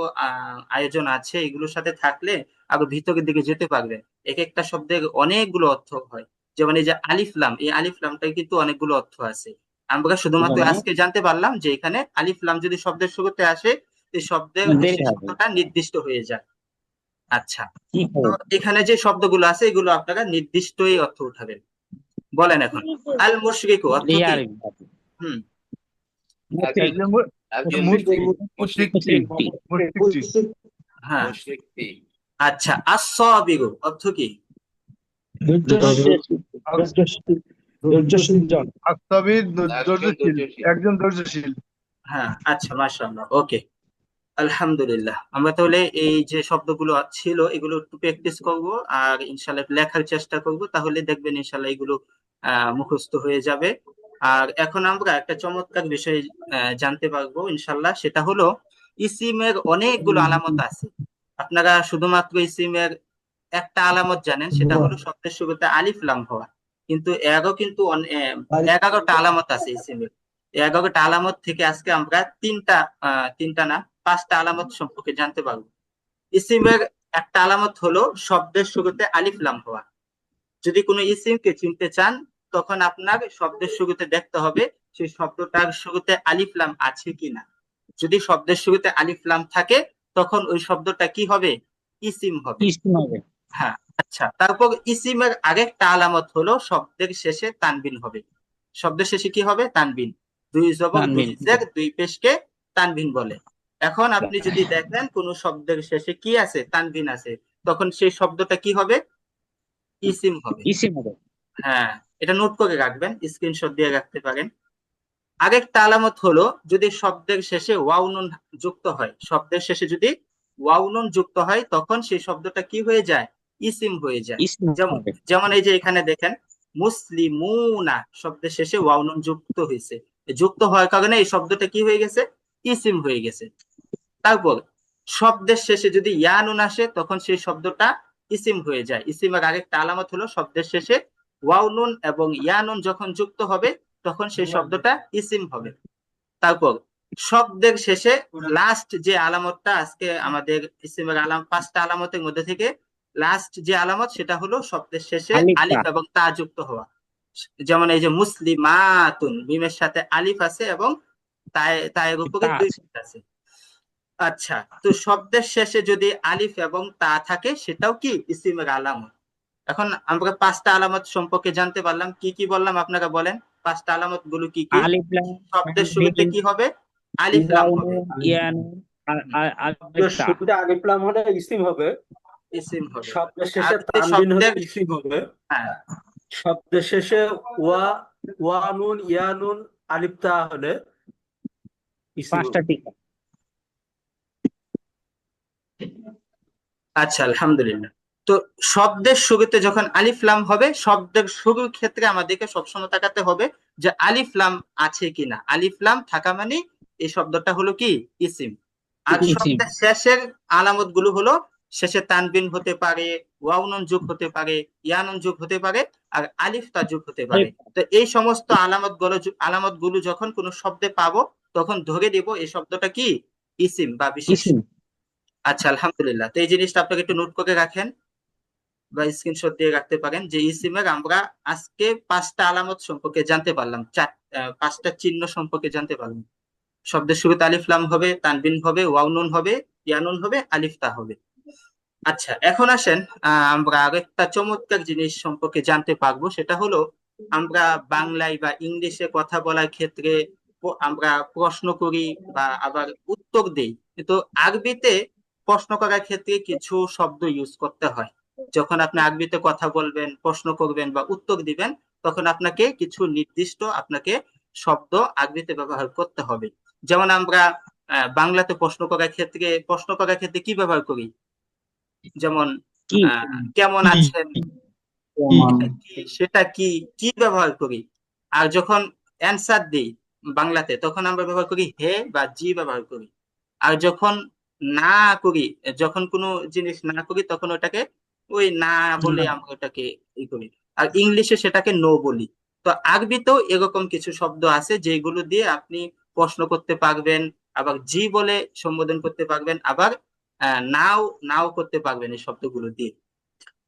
আয়োজন আছে, এগুলোর সাথে থাকলে আরো ভিতরের দিকে যেতে পারবেন। এক একটা শব্দের অনেকগুলো অর্থ হয়। যেমন এই যে আলিফ লাম, এই আলিফ লামটাই কিন্তু অনেকগুলো অর্থ আছে। আমরা শুধুমাত্র যেমন আজকে জানতে পারলাম যে এখানে আলিফ লাম যদি শব্দের শুরুতে আসে, এই শব্দের দেরি সেই হবে, শব্দটা নির্দিষ্ট হয়ে যায়। আচ্ছা, কি তো হবে? এখানে যে শব্দগুলো আছে এগুলো আপনারা নির্দিষ্টই অর্থ উঠাবেন। বলেন এখন, আল মুশরিকু অর্থ কি? রিয়ার হুম, মুশরিক, একজন একজন মুশরিক মুশরিক মুশরিকটি হ্যাঁ। মুশরিকটি আচ্ছা, আস-সাবিরু অর্থ কি? ধৈর্যশীল জন। আস্তাবির একজন ধৈর্যশীল, ধৈর্যশীল একজন ধৈর্যশীল। হ্যাঁ, আচ্ছা, মাশাআল্লাহ, ওকে, আলহামদুলিল্লাহ। আমরা তাহলে এই যে শব্দগুলো ছিল এগুলো একটু প্র্যাকটিস করব, আর ইনশাল্লাহ লেখার চেষ্টা করব, তাহলে দেখবেন ইনশাল্লাহ এগুলো মুখস্থ হয়ে যাবে। আর এখন আমরা একটা চমৎকার বিষয় জানতে পারবো ইনশাল্লাহ, সেটা হলো ইসিমের অনেকগুলো আলামত আছে। আপনারা শুধুমাত্র ইসিমের একটা আলামত জানেন, সেটা হলো শব্দের শুরুতে আলিফ লাম হওয়া, কিন্তু এরও কিন্তু 11টা আলামত আছে ইসিমের। 11টা আলামত থেকে আজকে আমরা তিনটা না 5টা আলামত সম্পর্কে জানতে পারবো। ইসিমের একটা আলামত হলো শব্দের শুরুতে আলিফ লাম হওয়া। যদি কোনো ইসিমকে চিনতে চান, তখন আপনার শব্দের শুরুতে দেখতে হবে সেই শব্দটার শুরুতে আলিফ লাম আছে কিনা। যদি শব্দের শুরুতে আলিফ লাম থাকে, তখন ওই শব্দটা কি হবে? ইসিম হবে। ইসম হবে। হ্যাঁ, আচ্ছা, তারপর ইসিমের আরেকটা আলামত হলো শব্দের শেষে তানবিন হবে। শব্দের শেষে কি হবে? তানবিন। দুই জবর দুই তানবিন। জের দুই পেশকে তানবিন বলে। এখন আপনি যদি দেখেন কোন শব্দের শেষে কি আছে? তানবিন আছে, তখন সেই শব্দটা কি হবে? ইসিম হবে। ইসম হবে। হ্যাঁ, এটা নোট করে রাখবেন, স্ক্রিনশট দিয়ে রাখতে পারেন। আরেকটা আলামত হলো যদি শব্দের শেষে ওয়াও নুন যুক্ত হয়, শব্দের শেষে যদি ওয়াও নুন যুক্ত হয়, তখন সেই শব্দটা কি হয়ে যায়? ইসিম হয়ে যায়। ইসম যেমন হবে। যেমন এই যে এখানে দেখেন, মুসলিমুনা শব্দের শেষে ওয়াও নুন যুক্ত হয়েছে, যুক্ত হওয়ার কারণে এই শব্দটা কি হয়ে গেছে? ইসিম হয়ে গেছে। তারপর শব্দের শেষে যদি ইয়া নুন আসে, তখন সেই শব্দটা ইসিম হয়ে যায়। ইসিমের আরেকটা আলামত হলো শব্দের শেষে ওয়াও নুন এবং ইয়া নুন যখন যুক্ত হবে, তখন সেই শব্দটা ইসিম হবে। তারপর শব্দের শেষে লাস্ট যে আলামতটা, আজকে আমাদের ইসিমের 5টা আলামতের মধ্যে থেকে লাস্ট যে আলামত, সেটা হলো শব্দের শেষে আলিফ আলিফ তা। এবং তা যুক্ত হওয়া। যেমন এই যে মুসলিমাতুন, মিমের সাথে আলিফ আছে এবং তায়ের উপরে তা দুই আছে। পেশ আছে। আচ্ছা, তো শব্দের শেষে যদি আলিফ এবং তা থাকে, সেটাও কি ইসিমের আলামত। এখন আমরা 5টা আলামত সম্পর্কে জানতে পারলাম। কি কি বললাম আপনারা বলেন? 5টা আলামত গুলো কি কি? আলিফ লাম, শব্দের শুরুতে কি হবে? আলিফ লাম ওয়াও হবে, নুন, ইয়া নুন, আলিফ তা। শুরুতে আলিফ লাম হলে ইসিম হবে, ইসিম হবে। শব্দের আর শেষে যদি তানবিন হলে শব্দের ইসিম হবে, হ্যাঁ, শব্দের শেষে ওয়া ওয়া নুন ইয়া নুন আলিফ তা হলে ইসিম 5টা হবে। ঠিক। আচ্ছা, আলহামদুলিল্লাহ। তো শব্দের শুরুতে যখন আলিফ লাম হবে, শব্দের শুরুর ক্ষেত্রে আমাদেরকে সবসময় তাকাতে হবে যে আলিফ লাম আছে কিনা। আলিফ লাম থাকা মানে এই শব্দটা হলো কি? ইসিম। আর ইসম। শব্দের শেষের আলামত গুলো হলো শেষে তানবিন হতে পারে, ওয়াও নুন যোগ হতে পারে, ইয়া নুন যোগ হতে পারে, আর আলিফ তা যোগ হতে পারে। তো এই সমস্ত আলামত গুলো যখন কোনো শব্দে পাবো, তখন ধরে দেব এই শব্দটা কি? ইসিম বা বিশেষ্য। ইসম। আচ্ছা, আলহামদুলিল্লাহ। তো এই জিনিসটা আপনাকে একটু নোট করে রাখেন বা স্ক্রিনশট দিয়ে রাখতে পারেন যে ইসিমের আমরা আজকে 5টা আলামত সম্পর্কে জানতে পারলাম, 5টা চিহ্ন সম্পর্কে জানতে পারলাম। শব্দের শুরুতে আলিফ লাম হবে, তানবিন হবে, ওয়াও নুন হবে, ইয়া নুন হবে, আলিফ তা হবে। আচ্ছা, এখন আসেন আমরা আরেকটা চমৎকার জিনিস সম্পর্কে জানতে পারবো, সেটা হলো আমরা বাংলায় বা ইংলিশে কথা বলার ক্ষেত্রে আমরা প্রশ্ন করি বা আবার উত্তর দেই, কিন্তু আরবিতে প্রশ্ন করার ক্ষেত্রে কিছু শব্দ ইউজ করতে হয়। যখন আপনি আরবিতে কথা বলবেন, প্রশ্ন করবেন বা উত্তর দিবেন, তখন আপনাকে কিছু নির্দিষ্ট শব্দ আরবিতে ব্যবহার করতে হবে। যেমন আমরা বাংলাতে প্রশ্ন করার ক্ষেত্রে কি ব্যবহার করি? যেমন কি কেমন আছেন, এটা কি, সেটা কি, কি ব্যবহার করি। আর যখন অ্যান্সার দিই বাংলাতে, তখন আমরা ব্যবহার করি হে বা জি ব্যবহার করি। আর যখন না করি, যখন কোনো জিনিস না করি তখন ওটাকে ওই না বলে আমরা ওটাকে করি। আর ইংলিশে সেটাকে নো বলি। তো আরবিতেও এরকম কিছু শব্দ আছে যেগুলো দিয়ে আপনি প্রশ্ন করতে পারবেন, আবার জি বলে সম্বোধন করতে পারবেন, আবার নাও নাও করতে পারবেন এই শব্দগুলো দিয়ে।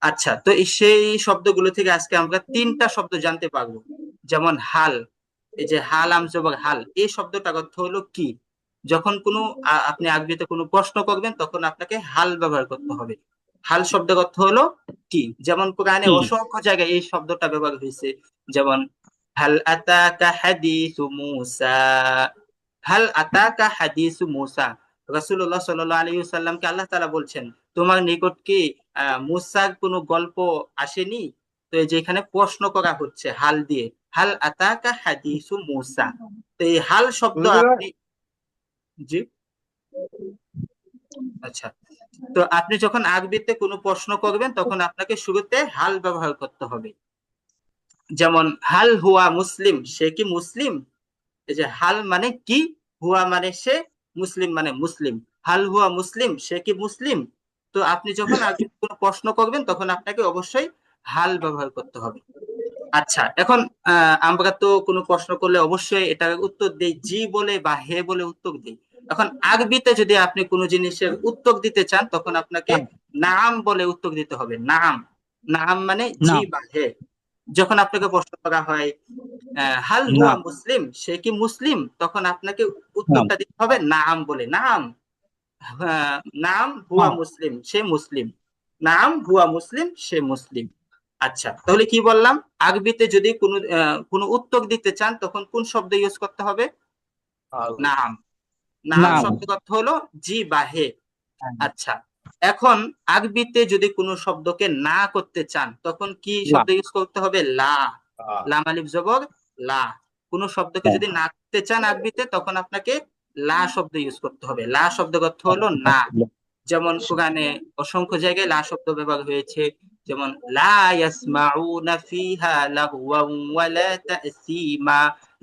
আচ্ছা, তো সেই শব্দগুলো থেকে আজকে আমরা 3টা শব্দ জানতে পারবো। যেমন হাল, এই যে হাল আমজবর হাল, এই শব্দটার অর্থ হলো কি। যখন কোনো আপনি আরবিতে কোনো প্রশ্ন করবেন তখন আপনাকে হাল ব্যবহার করতে হবে। হাল শব্দের অর্থ হলো কি। যেমন কোরআনে অসংখ্য জায়গায় এই শব্দটা ব্যবহার হয়েছে। যেমন হাল আতাকা হাদিসু মূসা, হাল আতাকা হাদিসু মূসা। রাসূলুল্লাহ সাল্লাল্লাহু আলাইহি ওয়াসাল্লামকে আল্লাহ তাআলা বলছেন, তোমার নিকট কি মূসার কোনো গল্প আসেনি? তো এই যে এখানে প্রশ্ন করা হচ্ছে হাল দিয়ে, হাল আতাকা হাদিসু মূসা। তো এই হাল শব্দ আপনি, জি আচ্ছা, তো আপনি যখন আরবিতে কোনো প্রশ্ন করবেন তখন আপনাকে শুরুতে হাল ব্যবহার করতে হবে। যেমন হাল হুয়া মুসলিম, সে কি মুসলিম। এই যে হাল মানে কি, হুয়া মানে সে, মুসলিম মানে মুসলিম। হাল হুয়া মুসলিম, সে কি মুসলিম। তো আপনি যখন আরবিতে কোনো প্রশ্ন করবেন তখন আপনাকে অবশ্যই হাল ব্যবহার করতে হবে। আচ্ছা, এখন আমরা তো কোনো প্রশ্ন করলে অবশ্যই এটার উত্তর দেই জি বলে বা হে বলে উত্তর দিই। এখন আরবিতে যদি আপনি কোনো জিনিসের উত্তর দিতে চান তখন আপনাকে নাম বলে উত্তর দিতে হবে। নাম, নাম মানে জি বা হে। যখন আপনাকে প্রশ্ন করা হয় হাল হুয়া মুসলিম, সে কি মুসলিম, তখন আপনাকে উত্তরটা দিতে হবে নাম বলে। নাম, নাম হুয়া মুসলিম, সে মুসলিম। নাম হুয়া মুসলিম, সে মুসলিম। আচ্ছা, তাহলে কি বললাম, আরবিতে যদি কোনো উত্তর দিতে চান তখন কোন শব্দ ইউজ করতে হবে? নাম। নাম শব্দের অর্থ হলো জি বা হে। আচ্ছা, এখন আরবিতে যদি কোনো শব্দকে না করতে চান তখন কি শব্দ ইউজ করতে হবে? লা। লাম আলিফ জবর লা। কোন শব্দকে যদি না করতে চান আরবিতে তখন আপনাকে লা শব্দ ইউজ করতে হবে। লা শব্দের অর্থ হলো না। যেমন কোরআনে অসংখ্য জায়গায় লা শব্দ ব্যবহার হয়েছে। যেমন লা ইয়াসমাউনা ফিহা লাগওয়ান ওয়ালা তাসীমা।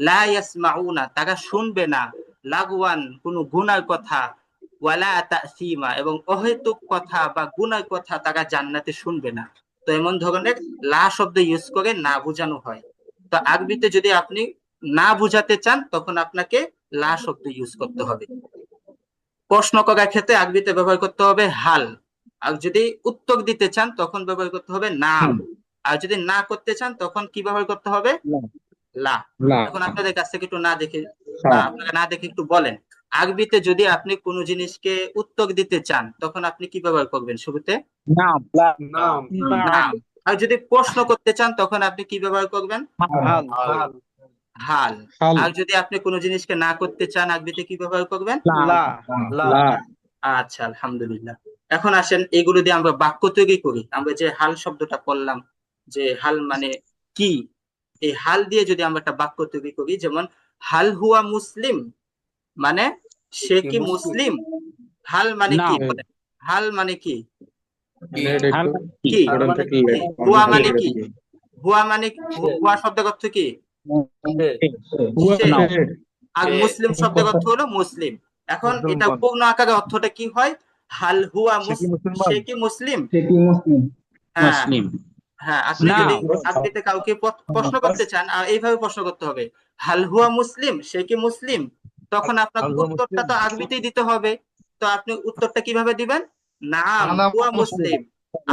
লা ইয়াসমাউনা, তারা শুনবে না, লাগওয়ান, কোনো গুনার কথা, ওয়ালা তাসীমা, এবং অহেতুক কথা বা গুনার কথা তারা জান্নাতে শুনবে না। তো এমন ধরনের লা শব্দ ইউজ করে না বোঝানো হয়। তো আরবিতে যদি আপনি না বুঝাতে চান তখন আপনাকে লা শব্দ ইউজ করতে হবে। প্রশ্ন করার ক্ষেত্রে আরবিতে ব্যবহার করতে হবে হাল। আর যদি উত্তর দিতে চান তখন ব্যবহার করতে হবে নাম। আর যদি না করতে চান তখন কি ব্যবহার করতে হবে? লা। এখন আপনাদের কাছ থেকে একটু না দেখে বা আপনারা না দেখে একটু বলেন, আরবিতে যদি আপনি কোনো জিনিসকে উত্তর দিতে চান তখন আপনি কি ব্যবহার করবেন শুরুতে? নাম। নাম। আর যদি প্রশ্ন করতে চান তখন আপনি কি ব্যবহার করবেন? হাল। হাল। হাল। আর যদি আপনি কোনো জিনিসকে না করতে চান আরবিতে কি ব্যবহার করবেন? লা। আচ্ছা, আলহামদুলিল্লাহ। এখন আসেন এগুলো দিয়ে আমরা বাক্য তৈরি করি। আমরা যে হাল শব্দটা পড়লাম, যে হাল মানে কি, এই হাল দিয়ে যদি আমরা একটা বাক্য তৈরি করি, যেমন হাল হুয়া মুসলিম মানে সে কি মুসলিম। হাল মানে কি বলেন? হাল মানে কি? কি? হুয়া মানে কি? হুয়া মানে হুয়া শব্দের অর্থ কি? সে। আর মুসলিম শব্দের অর্থ হলো মুসলিম। এখন এটা পূর্ণ আকারে অর্থটা কি হয়? হাল হুয়া সে কি মুসলিম। হ্যাঁ, হ্যাঁ, আপনি যদি আরবিতে কাউকে প্রশ্ন করতে চান এইভাবে প্রশ্ন করতে হবে, হাল হুয়া মুসলিম, সে কি মুসলিম। তখন আপনার উত্তরটা তো আরবিতেই দিতে হবে। তো আপনি উত্তরটা কিভাবে দিবেন? নাম হুয়া মুসলিম।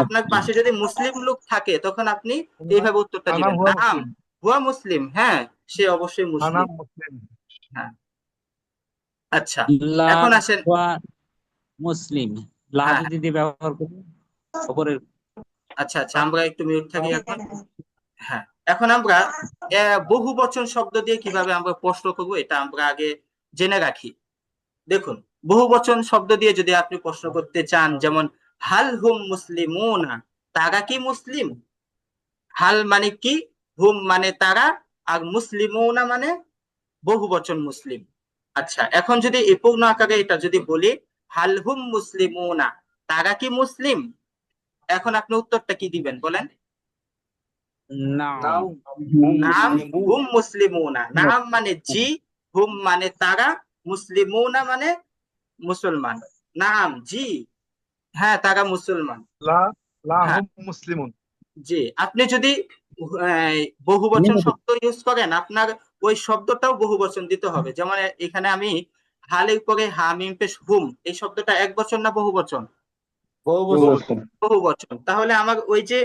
আপনার পাশে যদি মুসলিম লোক থাকে তখন আপনি এইভাবে উত্তরটা দিবেন, নাম হুয়া মুসলিম, হ্যাঁ সে অবশ্যই মুসলিম। হ্যাঁ, আচ্ছা, এখন আসেন মুসলিম লা যদি ব্যবহার করি উপরের। আচ্ছা আচ্ছা, আমরা একটু মিউট থাকি এখন। হ্যাঁ, এখন আমরা বহু বচন শব্দ দিয়ে কিভাবে আমরা প্রশ্ন করবো এটা আমরা আগে জেনে রাখি। দেখুন, বহু বচন শব্দ দিয়ে যদি আপনি প্রশ্ন করতে চান, যেমন হাল হুম মুসলিমুনা, তারা কি মুসলিম। হাল মানে কি, হুম মানে তারা, আর মুসলিমুনা মানে বহু বচন মুসলিম। আচ্ছা, এখন যদি এই পূর্ণ আকারে এটা যদি বলি হাল হুম মুসলিমুনা, তারা কি মুসলিম, এখন আপনি উত্তরটা কি দিবেন বলেন? নাম হুম মুসলিমুনা। নাম মানে জি, হুম মানে তারা, মুসলিমুনা মানে মুসলমান। নাম, জি, হ্যাঁ তারা মুসলমান। লা লা হ্যাঁ হুম মুসলিমুন। জি, আপনি যদি বহুবচন শব্দ ইউজ করেন, আপনার ওই শব্দটাও বহুবচন দিতে হবে। যেমন এখানে আমি হালের পরে হা মিম পেশ হুম, এই শব্দটা এক বচন না বহুবচন? বহুবচন। তাহলে আমার ওই যে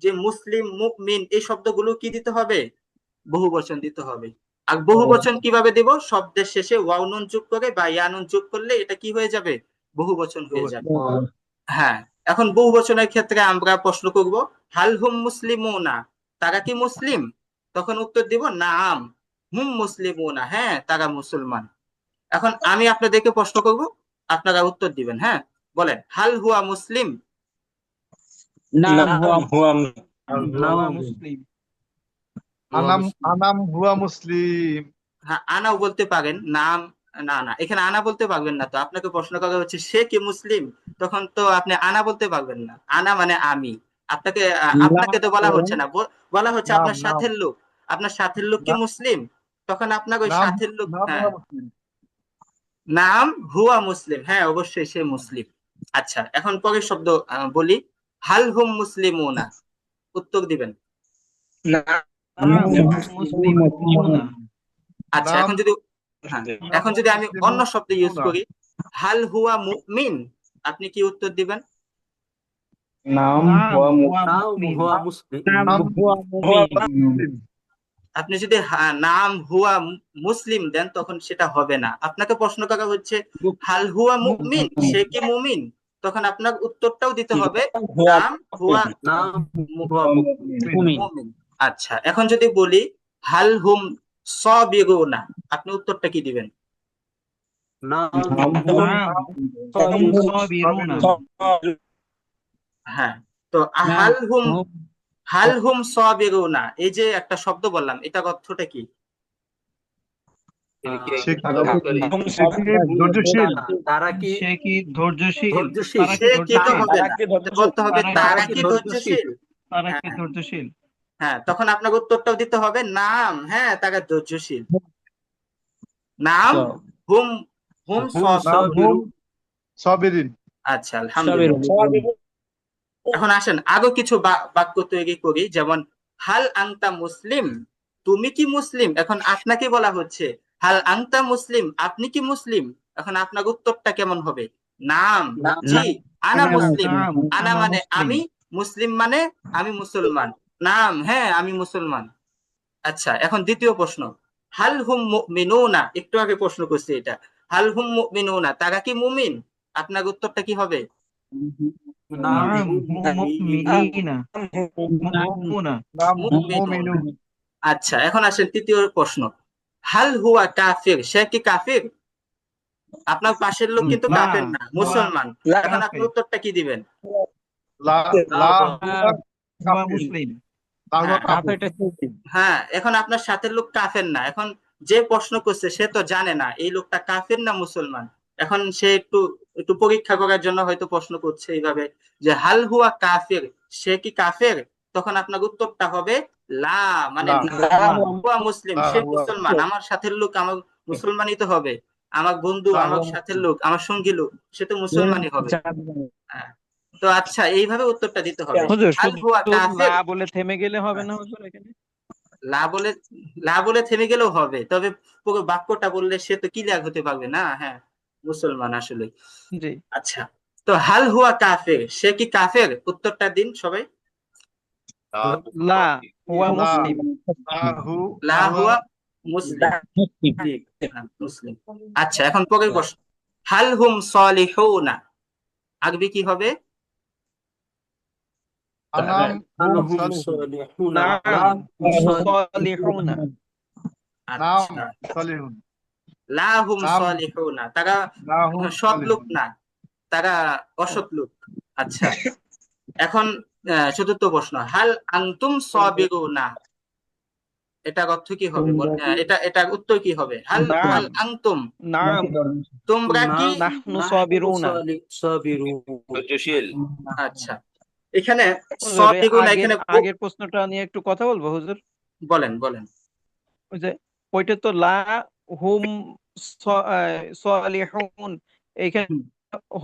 যে মুসলিম, মুমিন, এই শব্দগুলো কি দিতে হবে? বহুবচন দিতে হবে। আর বহুবচন কিভাবে দেব? শব্দের শেষে ওয়াও নুন যোগ করে বা ইয়া নুন যোগ করলে এটা কি হয়ে যাবে? বহুবচন হয়ে যাবে। হ্যাঁ, এখন বহুবচনের ক্ষেত্রে আমরা প্রশ্ন করব, হাল হুম মুসলিমুনা, তারা কি মুসলিম? তখন উত্তর দিব নাম হুম মুসলিমুনা, হ্যাঁ তারা মুসলমান। এখন আমি আপনাদেরকে প্রশ্ন করব, আপনারা উত্তর দিবেন। হ্যাঁ, বলেন, হাল হুয়া মুসলিম? নাম হুয়া হুয়া মুসলিম। আনাম হুয়া মুসলিম। হ্যাঁ, আনাও বলতে পারেন, নাম না না, এখানে আনা বলতে পারবেন না। তো আপনাকে প্রশ্ন করা হচ্ছে সে কি মুসলিম, তখন তো আপনি আনা বলতে পারবেন না। আনা মানে আমি। আপনাকে আপনাকে তো বলা হচ্ছে না, বলা হচ্ছে নাম আপনার নাম সাথের লোক। আপনার সাথের লোক কি না- মুসলিম? তখন আপনার ওই নাম সাথের লোক, নাম হ্যাঁ হুয়া মুসলিম। নাম হুয়া মুসলিম, হ্যাঁ অবশ্যই সে মুসলিম। আচ্ছা, এখন পরের শব্দ বলি, হাল হুম মুসলিমুনা, উত্তর দিবেন। নাম মুসলিমুনা। আচ্ছা, নাম এখন যদি, হ্যাঁ নাম এখন যদি আমি অন্য শব্দ ইউজ মুসলিমুনা। করি, হাল হুয়া মুমিন, আপনি কি উত্তর দিবেন? নাম নাম হুয়া হুয়া মুসলিম। নাম মুসলিম। আপনি যদি নাম হুয়া মুসলিম দেন, তখন সেটা হবে না। আপনাকে প্রশ্ন করা হচ্ছে হাল হুয়া মুমিন, সে কি মুমিন? তখন আপনার উত্তরটাও দিতে হবে নাম হুয়া মুমিন। আচ্ছা, এখন যদি বলি হাল হুম সাবিরুনা, আপনি উত্তরটা কি দিবেন? নাম হুম সাবিরুনা। হ্যাঁ, তো হাল হুম সাবিরুনা, এই যে একটা শব্দ বললাম, এটার অর্থটা কি? সে ধৈর্যশীল। সে কি ধৈর্যশীল? সে কি তো হবে না, বলতে হবে তারা কি ধৈর্যশীল। তারা কি হ্যাঁ ধৈর্যশীল? হ্যাঁ, তখন আপনাকে উত্তরটাও দিতে হবে নাম, হ্যাঁ তারা ধৈর্যশীল। নাম হুম হুম নাম হুম সাবিরিন। আচ্ছা, আলহামদুলিল্লাহ। এখন আসেন আরো কিছু বাক্য তৈরি করি। যেমন হাল আংতা মুসলিম, তুমি কি মুসলিম? এখন আপনাকে বলা হচ্ছে হাল আংতা মুসলিম, আপনি কি মুসলিম? এখন আপনার উত্তরটা কেমন হবে? নাম, জি, আনা মুসলিম। নাম আনা আনা মানে মুসলিম। আমি, মুসলিম মানে আমি মুসলমান। নাম, হ্যাঁ আমি মুসলমান। আচ্ছা, এখন দ্বিতীয় প্রশ্ন, হাল হুম মুমিনুনা, একটু আগে প্রশ্ন করছি এটা, হাল হুম মুমিনুনা, তারা কি মুমিন? আপনার উত্তরটা কি হবে? নাম হুম মুমিনিনা। মুমিনুনা। নাম মুমিনুন। মুমিনুন। আচ্ছা, এখন আসেন তৃতীয় প্রশ্ন, হাল হুয়া কাফির, সে কি কাফির? আপনার পাশের লোক কিন্তু না, কাফির না, মুসলমান। এখন আপনি কাফের। উত্তরটা কি দিবেন? লা লা হুয়া হুয়া কাফির। মুসলিম। লা হুয়া হ্যাঁ কাফির। হ্যাঁ, এখন আপনার সাথের লোক কাফের না। এখন যে প্রশ্ন করছে সে তো জানে না এই লোকটা কাফের না মুসলমান। এখন সে একটু একটু পরীক্ষা করার জন্য হয়তো প্রশ্ন করছে এইভাবে, যে হাল হুয়া কাফের, সে কি কাফের? তখন আপনার উত্তরটা হবে লা, মানে লা না, হুয়া মুসলিম, লা সে হুয়া মুসলমান। আমার সাথের লোক আমার মুসলমানই তো হবে। আমার বন্ধু, লা আমার হুয়া সাথের মুসলিম। লোক, আমার সঙ্গী লোক, সে তো মুসলমানই হবে। হ্যাঁ, তো আচ্ছা, এইভাবে উত্তরটা দিতে হবে, হুজুর হাল হুয়া শুধু লা কাফের। বলে থেমে গেলে হবে না হুজুর এখানে? লা বলে, লা বলে থেমে গেলেও হবে, তবে পুরো বাক্যটা বললে সে তো ক্লিয়ার হতে পারবে না। হ্যাঁ, মুসলমান আসলে। জি। আচ্ছা, তো হাল হুয়া কাফের, সে কি কাফের? উত্তরটা দিন সবাই। লা হুয়া লা মুসলিম। লা হু লা লা হুয়া হুয়া মুসলিম, হ্যাঁ, মুসলিম। আচ্ছা, এখন পরের প্রশ্ন, হাল হুম সলিহুনা, আরবি কি হবে? আনাম হুম সালিহুন। নাম সালিহুনা। নাম আচ্ছা, সালিহুন। লা হুম নাম সলিহুনা, তারা লা হুম সৎ লোক সালিহুন। না, তারা অসৎ লোক। আচ্ছা, এখন চতুর্থ প্রশ্ন, হাল আনতুম সাবিরুনা, এটার অর্থ কি হবে? এটার উত্তর কি হবে? হাল নাম হাল আনতুম, নাম তোমরা কি? নাহনু সাবিরুনা। ধৈর্যশীল। আচ্ছা, এখানে হুজুর সাবিরুনা, আগের এখানে আগের প্রশ্নটা নিয়ে একটু কথা বলবো হুজুর। বলেন বলেন। ওই যে ওইটা তো লা হুম সালিহুন, এইখানে হুম।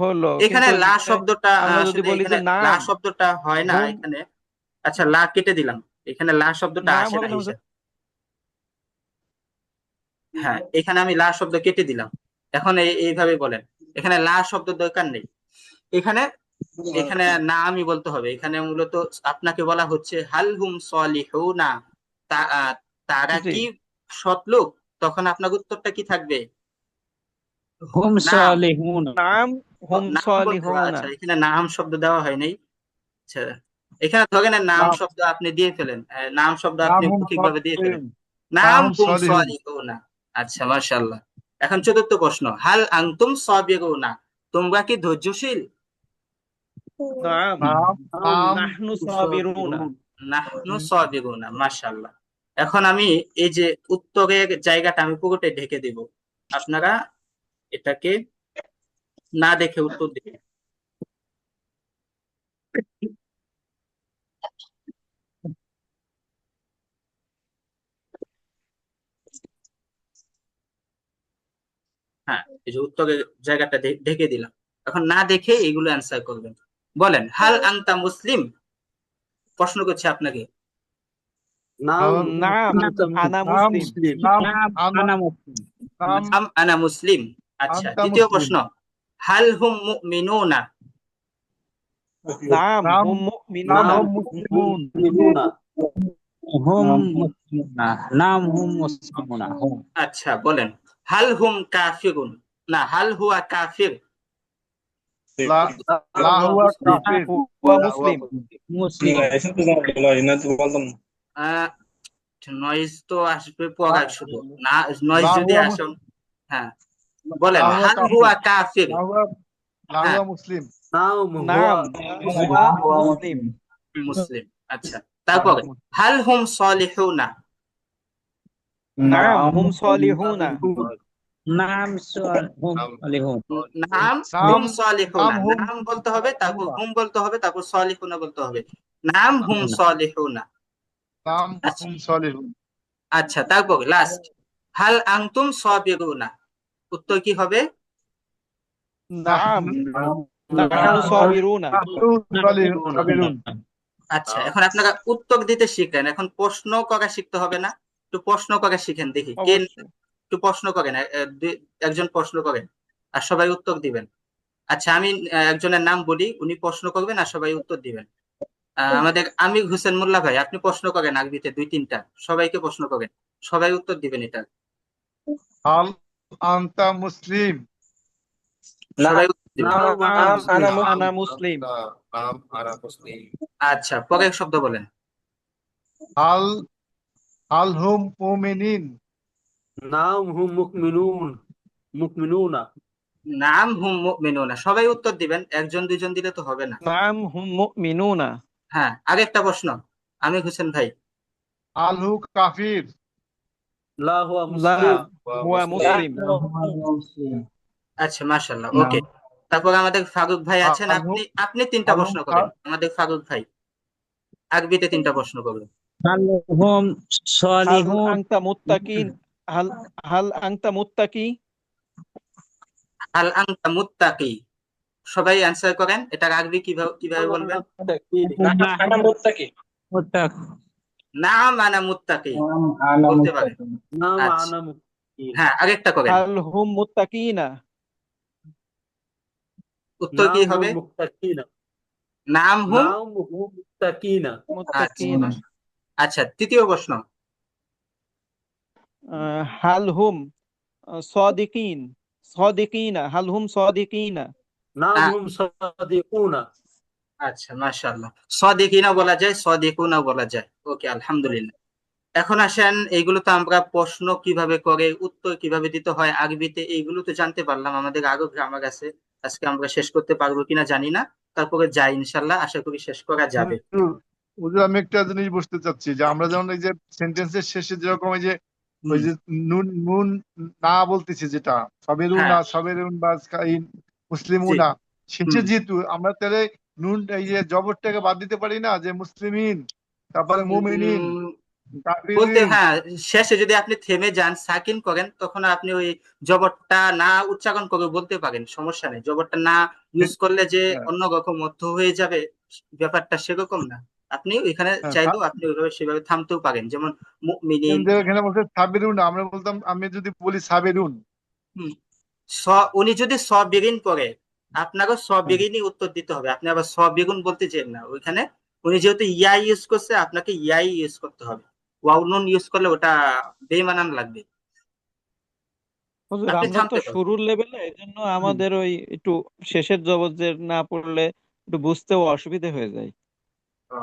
হলো, এখানে কিন্তু লা শব্দটা আমরা যদি আসলে বলি এখানে যে লা নাম, শব্দটা হয় না হুম, এখানে। আচ্ছা, লা কেটে দিলাম, এখানে লা শব্দটা নাম আসে না হবে না হুজুর? হিসাব। হ্যাঁ, এখানে আমি লা শব্দ কেটে দিলাম। এখন এইভাবে বলেন, এখানে লা শব্দ দরকার নেই। এখানে এখানে নামই বলতে হবে। এখানে মূলত আপনাকে বলা হচ্ছে হাল হুম সলিহুনা, তারা জি, কি সৎলোক? তখন আপনার উত্তরটা কি থাকবে? হুম নাম। সালিহুন। নাম হুম নাম বলতে হবে। সালিহুনা। আচ্ছা, এখানে নাম শব্দ দেওয়া হয় নাই। আচ্ছা, এখানে ধরেন নাম নাম শব্দ আপনি দিয়ে ফেলেন, নাম শব্দ নাম আপনি হুম সঠিকভাবে দিয়ে ফেলেন, সলিহুন, নাম নাম হুম সলিহুন, সলিহুনা। আচ্ছা, মাশাআল্লাহ। এখন চতুর্থ প্রশ্ন, হাল আনতুম সাবিরুনা, তোমরা কি ধৈর্যশীল? নাম নাম নাম নাহনু সাবিরুনা। নাহনু সাবিরুনা, মাশাআল্লাহ। এখন আমি এই যে উত্তরের জায়গাটা আমি পুরোটাই ঢেকে দেব, আপনারা এটাকে না দেখে উত্তর দিবেন। হ্যাঁ, এই যে উত্তরের জায়গাটা ঢেকে দিলাম। এখন না দেখে এগুলো অ্যান্সার করবেন। বলেন, হাল আনতা মুসলিম? প্রশ্ন করছি আপনাকে। নাম নাম আনতা আনা নাম মুসলিম। নাম নাম আনা আনা মুসলিম। নাম নাম আনা মুসলিম। আচ্ছা, আনতা দ্বিতীয় মুসলিম, প্রশ্ন, হাল হুম মুমিনুনা? নাম নাম হুম নাম মুমিনুনা। নাম হুম মুসলিমুন, মুমিনুনা। হুম মুসলিমুনা। নাম হুম মুসলিমুনা। হুম। আচ্ছা, বলেন, হাল হুম কাফিরুন? না, হাল হুয়া কাফির? লা লা হুয়া কাফির, হুয়া মুসলিম। মুসলিম। নয়েজ তো আসবে লা পরে শুধু, না নয়েজ লা যদি হুয়া আসেন। হ্যাঁ, বলেন, লা হুয়া হাল কাফির, হুয়া কাফির? লা হুয়া লা হ্যাঁ, হুয়া মুসলিম, নাম নাম হুয়া মুসলিম। মুসলিম। আচ্ছা, তারপরে হাল হুম সলিহুনা? নাম হুম সালিহুনা। নাম হুম সালিহুন। নাম নাম হুম সলিহুনা, নাম হুম নাম বলতে হবে, তারপর মুসলিমুনা, হুম বলতে হবে, তারপর সলিহুনা বলতে হবে। নাম হুম সলিহুনা। নাম আচ্ছা, হুম সলিহুন, আচ্ছা, তারপর লাস্ট, হাল আনতুম সাবিরুনা? উত্তর কি হবে? নাম নাহনু নাহনু সাবিরুনা। সাবিরুন। আচ্ছা, এখন আপনারা উত্তর দিতে শিখলেন, এখন প্রশ্ন করা শিখতে হবে না? একটু প্রশ্ন করা শিখেন দেখি, কে অবশ্যই। একটু প্রশ্ন করেন, একজন প্রশ্ন করেন আর সবাই উত্তর দিবেন। আচ্ছা, আমি একজনের নাম বলি, উনি প্রশ্ন করবেন আর সবাই উত্তর দিবেন। আমাদের আমির হোসেন মোল্লা ভাই, আপনি প্রশ্ন করেন আরবিতে 2-3টা, সবাইকে প্রশ্ন করেন, সবাই উত্তর দিবেন এটা। হাল আনতা মুসলিম, সবাই উত্তর দিবেন। নাম নাম আনা আনা মুসলিম। মুসলিম। আচ্ছা, পরের শব্দ বলেন। হাল হাল হুম মুমিনিন, নাম হুম মুমিনুন। মুমিনুনা। নাম হুম মুমিনুনা, সবাই উত্তর দিবেন, একজন দুইজন দিলে তো হবে না। নাম হুম মুমিনুনা। হ্যাঁ, আরেকটা প্রশ্ন, আমির হোসেন ভাই। হাল হু কাফির, লা হুয়া লা মুসলিম। হুয়া মুসলিম। আচ্ছা, মাশাআল্লাহ, ওকে। তারপর আমাদের ফারুক ভাই আছেন, হাল হু আপনি আপনি 3টা হাল হুম প্রশ্ন করেন, আমাদের ফারুক ভাই আরবিতে 3টা প্রশ্ন করবেন। হাল হুম হাল সালিহুন। আনতা মুত্তাকিন। হাল হাল আনতা মুত্তাকি। হাল আনতা মুত্তাকি? সবাই অ্যান্সার করেন, এটার আরবি কিভাবে কিভাবে বলবেন? মুত্তাক। নাম আনা মুত্তাকি বলতে পারেন। নাম আচ্ছা, আনা মুমিন। হ্যাঁ, আরেকটা করেন, হাল হুম মুত্তাকিনা। উত্তর কি নাম হুম হবে? মুত্তাকিনা। নাম হুম। নাম হুম মুত্তাকিনা। আচ্ছা, মুত্তাকিনা। আচ্ছা, তৃতীয় প্রশ্ন, হাল হুম সাদিকিন। সাদিকিনা, হাল হুম সাদিকিনা। নাম আহ, হুম সাদিকুনা। আচ্ছা, মাশাআল্লাহ, সাদিকিনা বলা যায়, সাদিকুনা বলা যায়। ওকে, আলহামদুলিল্লাহ। এখন আসেন, এইগুলো তো আমরা প্রশ্ন কিভাবে করে উত্তর কিভাবে দিতে হয় আরবিতে, এইগুলো তো জানতে পারলাম, আমাদের আরো গ্রামার আছে। আজকে আমরা শেষ করতে পারবো কিনা জানি না, তারপরে যাই, ইনশাল্লাহ আশা করি শেষ করা যাবে। হুজুর আমি একটা জিনিস বুঝতে চাচ্ছি যে আমরা যেমন এই যে সেন্টেন্সের শেষে যেরকম ওই যে নুন নুন না বলতেছি, যেটা সাবিরুন হ্যাঁ, না সাবিরুন বা মুসলিমুন জি, না, শেষে হুম, যেহেতু আমরা তাহলে নুন এই যে জবরটাকে বাদ দিতে পারি না, যে মুসলিমিন তারপরে মুমিনিন। উম, বলতে কাফিরিন হ্যাঁ, শেষে যদি আপনি থেমে যান, সাকিন করেন, তখন আপনি ওই জবরটা না উচ্চারণ করে বলতে পারেন, সমস্যা নেই। জবরটা না ইউজ করলে যে হ্যাঁ অন্যরকম অর্থ হয়ে যাবে, ব্যাপারটা সেরকম না। আপনি ওইখানে হ্যাঁ চাইলেও আপনি ওইভাবে সেভাবে থামতেও পারেন, যেমন মুমিনিন। কিন্তু এখানে বলছে সাবিরুন, আমরা বলতাম, আমি যদি বলি সাবিরুন। হুম, উনি যদি সবিরিন করে, আপনারও সবিরিনই উত্তর দিতে হবে। আপনি আবার সবিগুন বলতে চান না ওইখানে। উনি যেহেতু ইয়া ইউজ করছে, আপনাকে ইয়াই ইউজ করতে হবে। ওয়াও নুন ইউজ করলে ওটা বেমানান লাগবে। হুজুর আপনি আমরা তো থামতে পারেন। শুরুর লেভেলে, এই জন্য হুম। আমাদের ওই একটু শেষের জবর না পড়লে একটু বুঝতেও অসুবিধা হয়ে যায়। ও,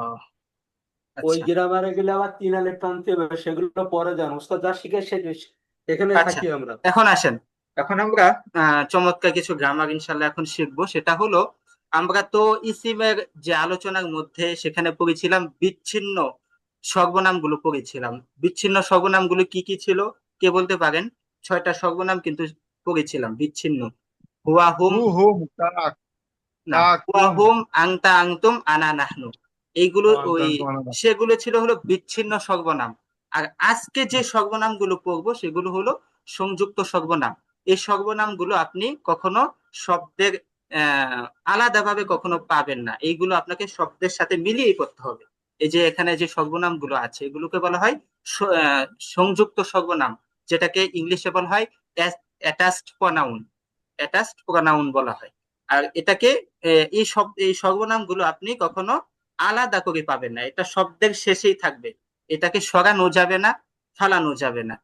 ওই আচ্ছা গ্রামারে গেলে আবার 3 আলিফ টানতে হবে, সেগুলো পরে যান ওস্তাদ যা শিখে সে এখানে আচ্ছা, থাকি আমরা। এখন আসেন। এখন আমরা চমৎকার কিছু গ্রামার ইনশাল্লাহ এখন শিখবো। সেটা হলো, আমরা তো ইসিমের যে আলোচনার মধ্যে সেখানে পড়েছিলাম বিচ্ছিন্ন সর্বনামগুলো পড়েছিলাম। বিচ্ছিন্ন সর্বনামগুলো কি কি ছিল কে বলতে পারেন? 6টা সর্বনাম কিন্তু পড়েছিলাম বিচ্ছিন্ন। হুয়া হুম, হু হুম কাক না, হুয়া কাকুম হুম, আংতা আংতুম, আনা নাহনু, এইগুলো ওই আন্তান। সেগুলো ছিল হলো বিচ্ছিন্ন সর্বনাম। আর আজকে যে সর্বনামগুলো পড়বো সেগুলো হলো সংযুক্ত সর্বনাম। এই সর্বনামগুলো আপনি কখনো শব্দের আলাদাভাবে কখনো পাবেন না, এইগুলো আপনাকে শব্দের সাথে মিলিয়ে করতে হবে। এই যে এখানে যে সর্বনামগুলো আছে এগুলোকে বলা হয় সংযুক্ত সর্বনাম, যেটাকে ইংলিশে বলা হয় অ্যাটাচড প্রনাউন। অ্যাটাচড প্রনাউন বলা হয়। আর এটাকে এই সর্বনামগুলো আপনি কখনো আলাদা করে পাবেন না, এটা শব্দের শেষেই থাকবে। এটাকে সরানো যাবে না, ফালানো যাবে না।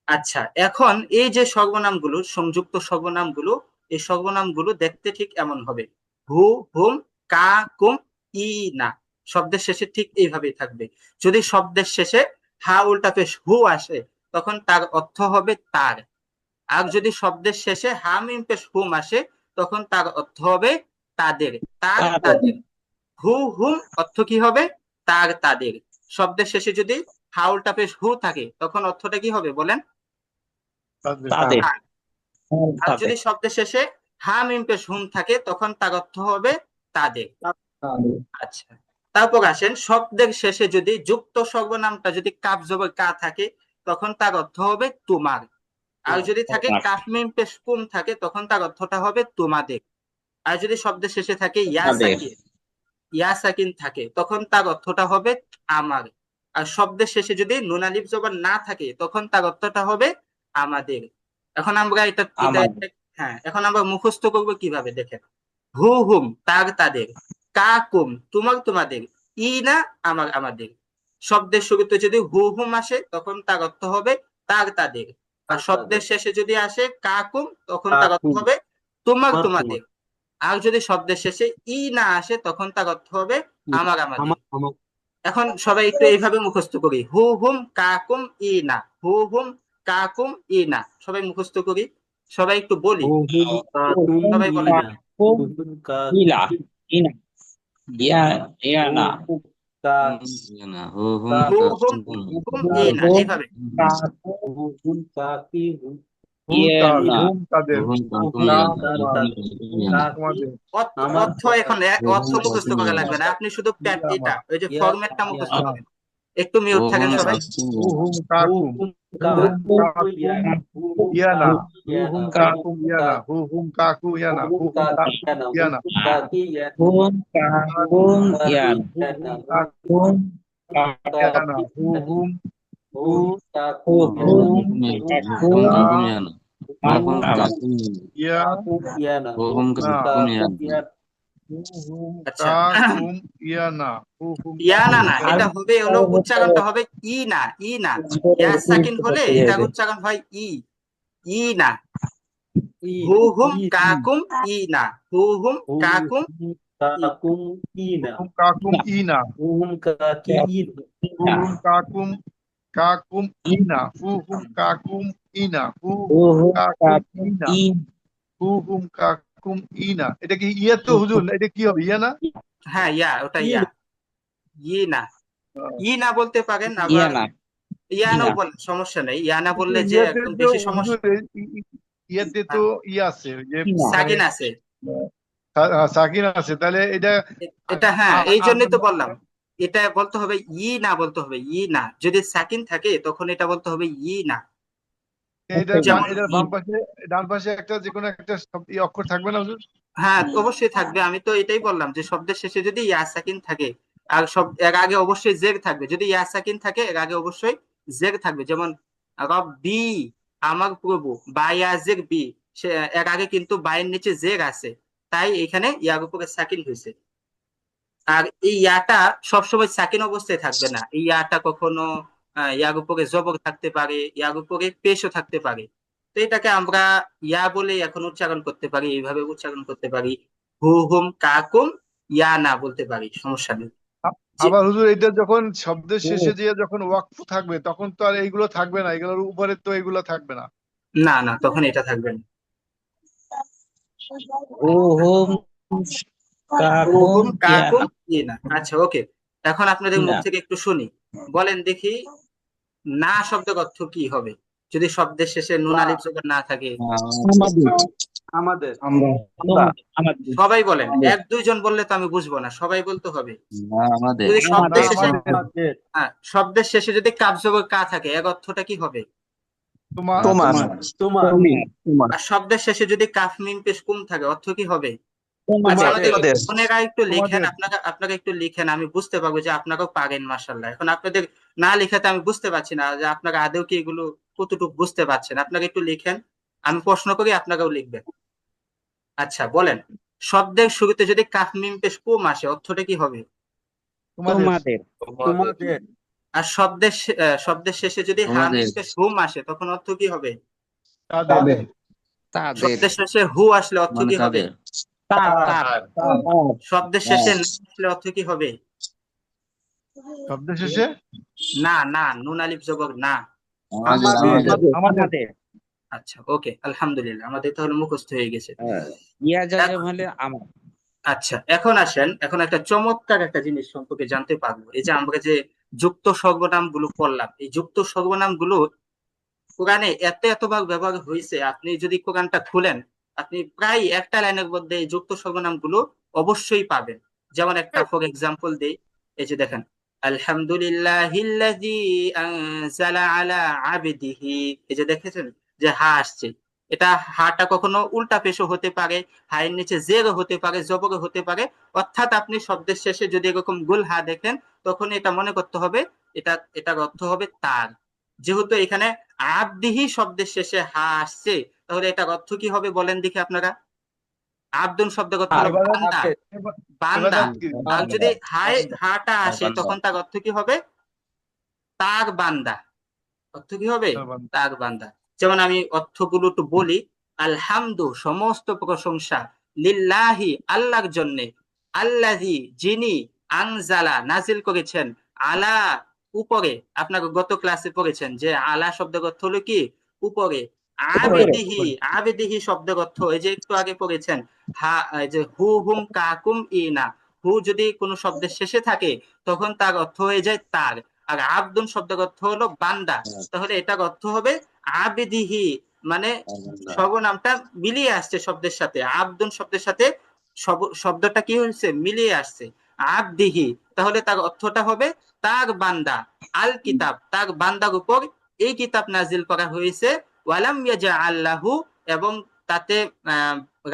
আচ্ছা, এখন এই যে সর্বনামগুলো, সংযুক্ত সর্বনামগুলো, এই সর্বনামগুলো দেখতে ঠিক এমন হবে। হু হুম, কা কুম, ই না, শব্দের শেষে ঠিক এইভাবেই থাকবে। যদি শব্দের শেষে হা উল্টা পেশ হু আসে, তখন তার অর্থ হবে তার। আর যদি শব্দের শেষে হা মিম পেশ হুম আসে, তখন তার অর্থ হবে তাদের। তার তাদের। হু হুম অর্থ কি হবে? তার তাদের। শব্দের শেষে যদি হা উল্টা পেশ হু থাকে, তখন অর্থটা কি হবে বলেন? তাদের তার। আর তাদের যদি শব্দের শেষে হা মিম পেশ হুম থাকে, তখন তার অর্থ হবে তাদের। আচ্ছা, তারপর আসেন, শব্দের শেষে যদি যুক্ত সর্বনামটা যদি কাফ জবর কা থাকে, তখন তার অর্থ হবে তোমার। আর যদি থাকে কাফ মিম পেশ কুম থাকে, তখন তার অর্থটা হবে তোমাদের। আর যদি শব্দের শেষে থাকে তাদের ইয়া সাকিন থাকে, তখন তার অর্থটা হবে আমার। আর শব্দের শেষে যদি নুন আলিফ জবর না থাকে, তখন তার অর্থটা হবে আমাদের। এখন আমরা এটা আমাদের হ্যাঁ, এখন আমরা মুখস্থ করবো কিভাবে দেখেন। হু হুম তার তাদের, কা কুম তোমার তোমাদের, ই না আমার আমাদের। শব্দের শুরুতে যদি হু হুম আসে, তখন তার অর্থ হবে তার তাদের। আর শব্দের শেষে যদি আসে কা কুম, তখন তার অর্থ হবে তোমার তোমাদের। আর যদি শব্দের শেষে ই না আসে, তখন তার অর্থ হবে আমার আমাদের। এখন সবাই একটু এইভাবে মুখস্থ করি, হু হুম কাকুম ই না, হু হুম কাকুম ই না, সবাই মুখস্থ করি, সবাই একটু বলি, সবাই বলেন। ইলা ইনা ইয়া ইয়া না হু হুম হুম ই না, এইভাবে। ইয়ে না হুম তাদের, তোমাদের, অর্থ এখন অর্থ মুখস্থ করা লাগবে না, আপনি শুধু এটা ওই যে ফরম্যাটটা মুখস্থ করেন। একটু মিউট থাকেন সবাই। হুম কাকুম, হুম কাকুম ইয়ানা, হুম কাকুম ইয়ানা, হুম কাকু ইয়ানা, হুম কাকু ইয়ানা, হুম কাকুম ইয়া হুম কাকু হুম ইয়ানা, হুম হুম কাকুম ইয়া না, হুম আচ্ছা, কাকুম ইয়ানা, হুম ইয়া না না, ইয়ানা, এটা হবে হলো উচ্চারণটা হবে ই না, ই না। ইয়া সাকিন হলে এটার উচ্চারণ হয় ই, ই না। হু হুম কাকুম ই না, হু হুম কাকুম হুম কাকুম ইনা, হুম কাকুম কাকুম ইনা, হুম কাকুম ইনা, হুম কাকুম ইনা, হুম কাকুম ইনা। এটা কি ইয়া তো হুজুর? এটা কি হবে, ইয়া না? হ্যাঁ ইয়া, ওটা ইয়া। ই না, আহ, ই না বলতে পারেন, ইয়া আবার না ইয়ানো ইনা বলেন, সমস্যা নেই। ইয়ানা কিন্তু বললে যে ইয়াতে একদম তো বেশি হুজুর সমস্যা। ইয়াতে তো হ্যাঁ, ইয়া আছে, যে ইনা মানে সাকিন আছে। সাকিন আছে, তাহলে এটা এটা হ্যাঁ, এই জন্যই তো বললাম, এটা বলতে হবে ই না, বলতে হবে ই না। যদি সাকিন থাকে তখন এটা বলতে হবে ই না। এটার যেমন এটার বাম পাশে ডান পাশে একটা যে কোনো একটা অক্ষর থাকবে না হুজুর? হ্যাঁ অবশ্যই থাকবে, আমি তো এটাই বললাম যে শব্দের শেষে যদি ইয়া সাকিন থাকে আর এর আগে অবশ্যই জের থাকবে। যদি ইয়া সাকিন থাকে এর আগে অবশ্যই জের থাকবে। যেমন রব্বি, আমার প্রভু, বা ইয়া জের বি, সে এর আগে কিন্তু বায়ের নিচে জের আছে, তাই এখানে ইয়ার উপরে সাকিন হয়েছে। আর এই ইয়াটা সবসময় সাকিন অবস্থায় থাকবে না, এই ইয়াটা কখনো ইয়ার উপরে জবর থাকতে পারে, ইয়ার উপরে পেশও থাকতে পারে। তো এটাকে আমরা ইয়া বলে এখন উচ্চারণ করতে পারি, এইভাবে উচ্চারণ করতে পারি, হু হুম কাকুম ইয়া না বলতে পারি, সমস্যা নেই। যে আবার হুজুর এটা যখন শব্দের শেষে যে যখন ওয়াকফ থাকবে তখন তো আর এইগুলো থাকবে না, এগুলোর উপরে তো এগুলো থাকবে না। না না, তখন এটা থাকবে না। ও হোম হু কাকুম হুম ইয়া কাকুম ই না। আচ্ছা ওকে, এখন আপনাদের মুখ না থেকে একটু শুনি, বলেন দেখি না শব্দের অর্থ কি হবে যদি শব্দের শেষে নুন আলিফ জবর না থাকে। আমাদের আমাদের আমরা আমাদের সবাই বলেন, এক দুইজন বললে তো আমি বুঝবো না, সবাই বলতে হবে। আমাদের যদি না শব্দের শেষে আমাদের শব্দের শেষে যদি কাপ জবর কা থাকে এর অর্থটা কি হবে? তোমার তোমার তোমার তোমার আর শব্দের শেষে যদি কাফ মিম পেশ কুম থাকে অর্থ কি হবে? আচ্ছা তোমাদের আমাদের আমাদের বোনেরা একটু লিখেন, তোমাদের আপনারা একটু লিখেন, আমি বুঝতে পারবো যে আপনারাও পারেন মাশাআল্লাহ। এখন আপনাদের না লেখাতে আমি বুঝতে পারছি না যে আপনারা আদৌ কি এগুলো কতটুকু বুঝতে পারছেন। আপনারা একটু লিখেন, আমি প্রশ্ন করি আপনারাও লিখবেন। আচ্ছা বলেন, শব্দের শুরুতে যদি কাফ মিম পেশ কুম আসে অর্থটা কি হবে? তোমাদের তোমাদের তোমাদের আর শব্দের শেষে যদি হা আমাদের মিম পেশ হুম আসে তখন অর্থ কি হবে? তাদের তাদের শব্দের শেষে হু আসলে অর্থ মানে কি হবে? তার তার শব্দের শেষে না আসলে অর্থ কি হবে? শব্দের শেষে না না, নুন আলিফ জবর না। আমাদের আমাদের আমাদের আচ্ছা ওকে, আলহামদুলিল্লাহ, আমাদের তাহলে মুখস্থ হয়ে গেছে। ইয়া এখ- জাজম হলে আমার আচ্ছা এখন আসেন, এখন একটা চমৎকার একটা জিনিস সম্পর্কে জানতে পারবো। এই যে আমরা যে যুক্ত সর্বনাম গুলো পড়লাম, এই যুক্ত সর্বনাম গুলো কোরআনে এত এতবার ব্যবহার হয়েছে, আপনি যদি কোরআনটা খুলেন আপনি প্রায় একটা লাইনের মধ্যে এই যুক্ত সর্বনাম গুলো অবশ্যই পাবেন। যেমন একটা ফর এক্সাম্পল দেই, এই যে দেখেন, আলহামদুলিল্লাহিল্লাযী আনজালা আলা আবদিহি, এই যে দেখেছেন যে হা আসছে, এটা হাটা কখনো উল্টা পেশও হতে পারে, হায়ের নিচে জেরও হতে পারে, জবরও হতে পারে। অর্থাৎ আপনি শব্দের শেষে যদি এরকম গুল হা দেখেন তখন এটা মনে করতে হবে এটার অর্থ হবে তার। যেহেতু এখানে আবদিহি শব্দের শেষে হা আসছে, তাহলে এটার অর্থ কি হবে বলেন দেখি আপনারা? আব্দুন শব্দের অর্থ হলো এবাদত বান্দা, বান্দা। এবাদত কি আর যদি হাটা আসে তখন তার অর্থ কি হবে? তার বান্দা। অর্থ কি হবে? তার বান্দা। যেমন আমি অর্থগুলো একটু বলি, আলহামদু সমস্ত প্রশংসা, লিল্লাহি আল্লাহর জন্যে, আল্লাযী যিনি, আনজালা নাজিল করেছেন, আলা উপরে, আপনাকে গত ক্লাসে পড়েছেন যে আলা শব্দের অর্থ হলো কি? উপরে। আবেদিহি, আবেদিহি শব্দের অর্থ এই যে একটু আগে পড়েছেন, এই যে হু হুম কাকুম ইনা, হু যদি কোনো শব্দের শেষে থাকে তখন তার অর্থ হয়ে যায় তার। আর আব্দুন শব্দের অর্থ হলো বান্দা, তাহলে এটার অর্থ হবে আবিদিহি, মানে সর্বনামটা মিলিয়ে আসছে শব্দের সাথে, আব্দুন শব্দের সাথে শব্দটা কি হয়েছে? মিলিয়ে আসছে, আবদিহি, তাহলে তার অর্থটা হবে তার বান্দা। আল কিতাব, তার বান্দার উপর এই কিতাব নাজিল করা হয়েছে, ওয়ালাম ইয়াজআল লাহু, এবং তাতে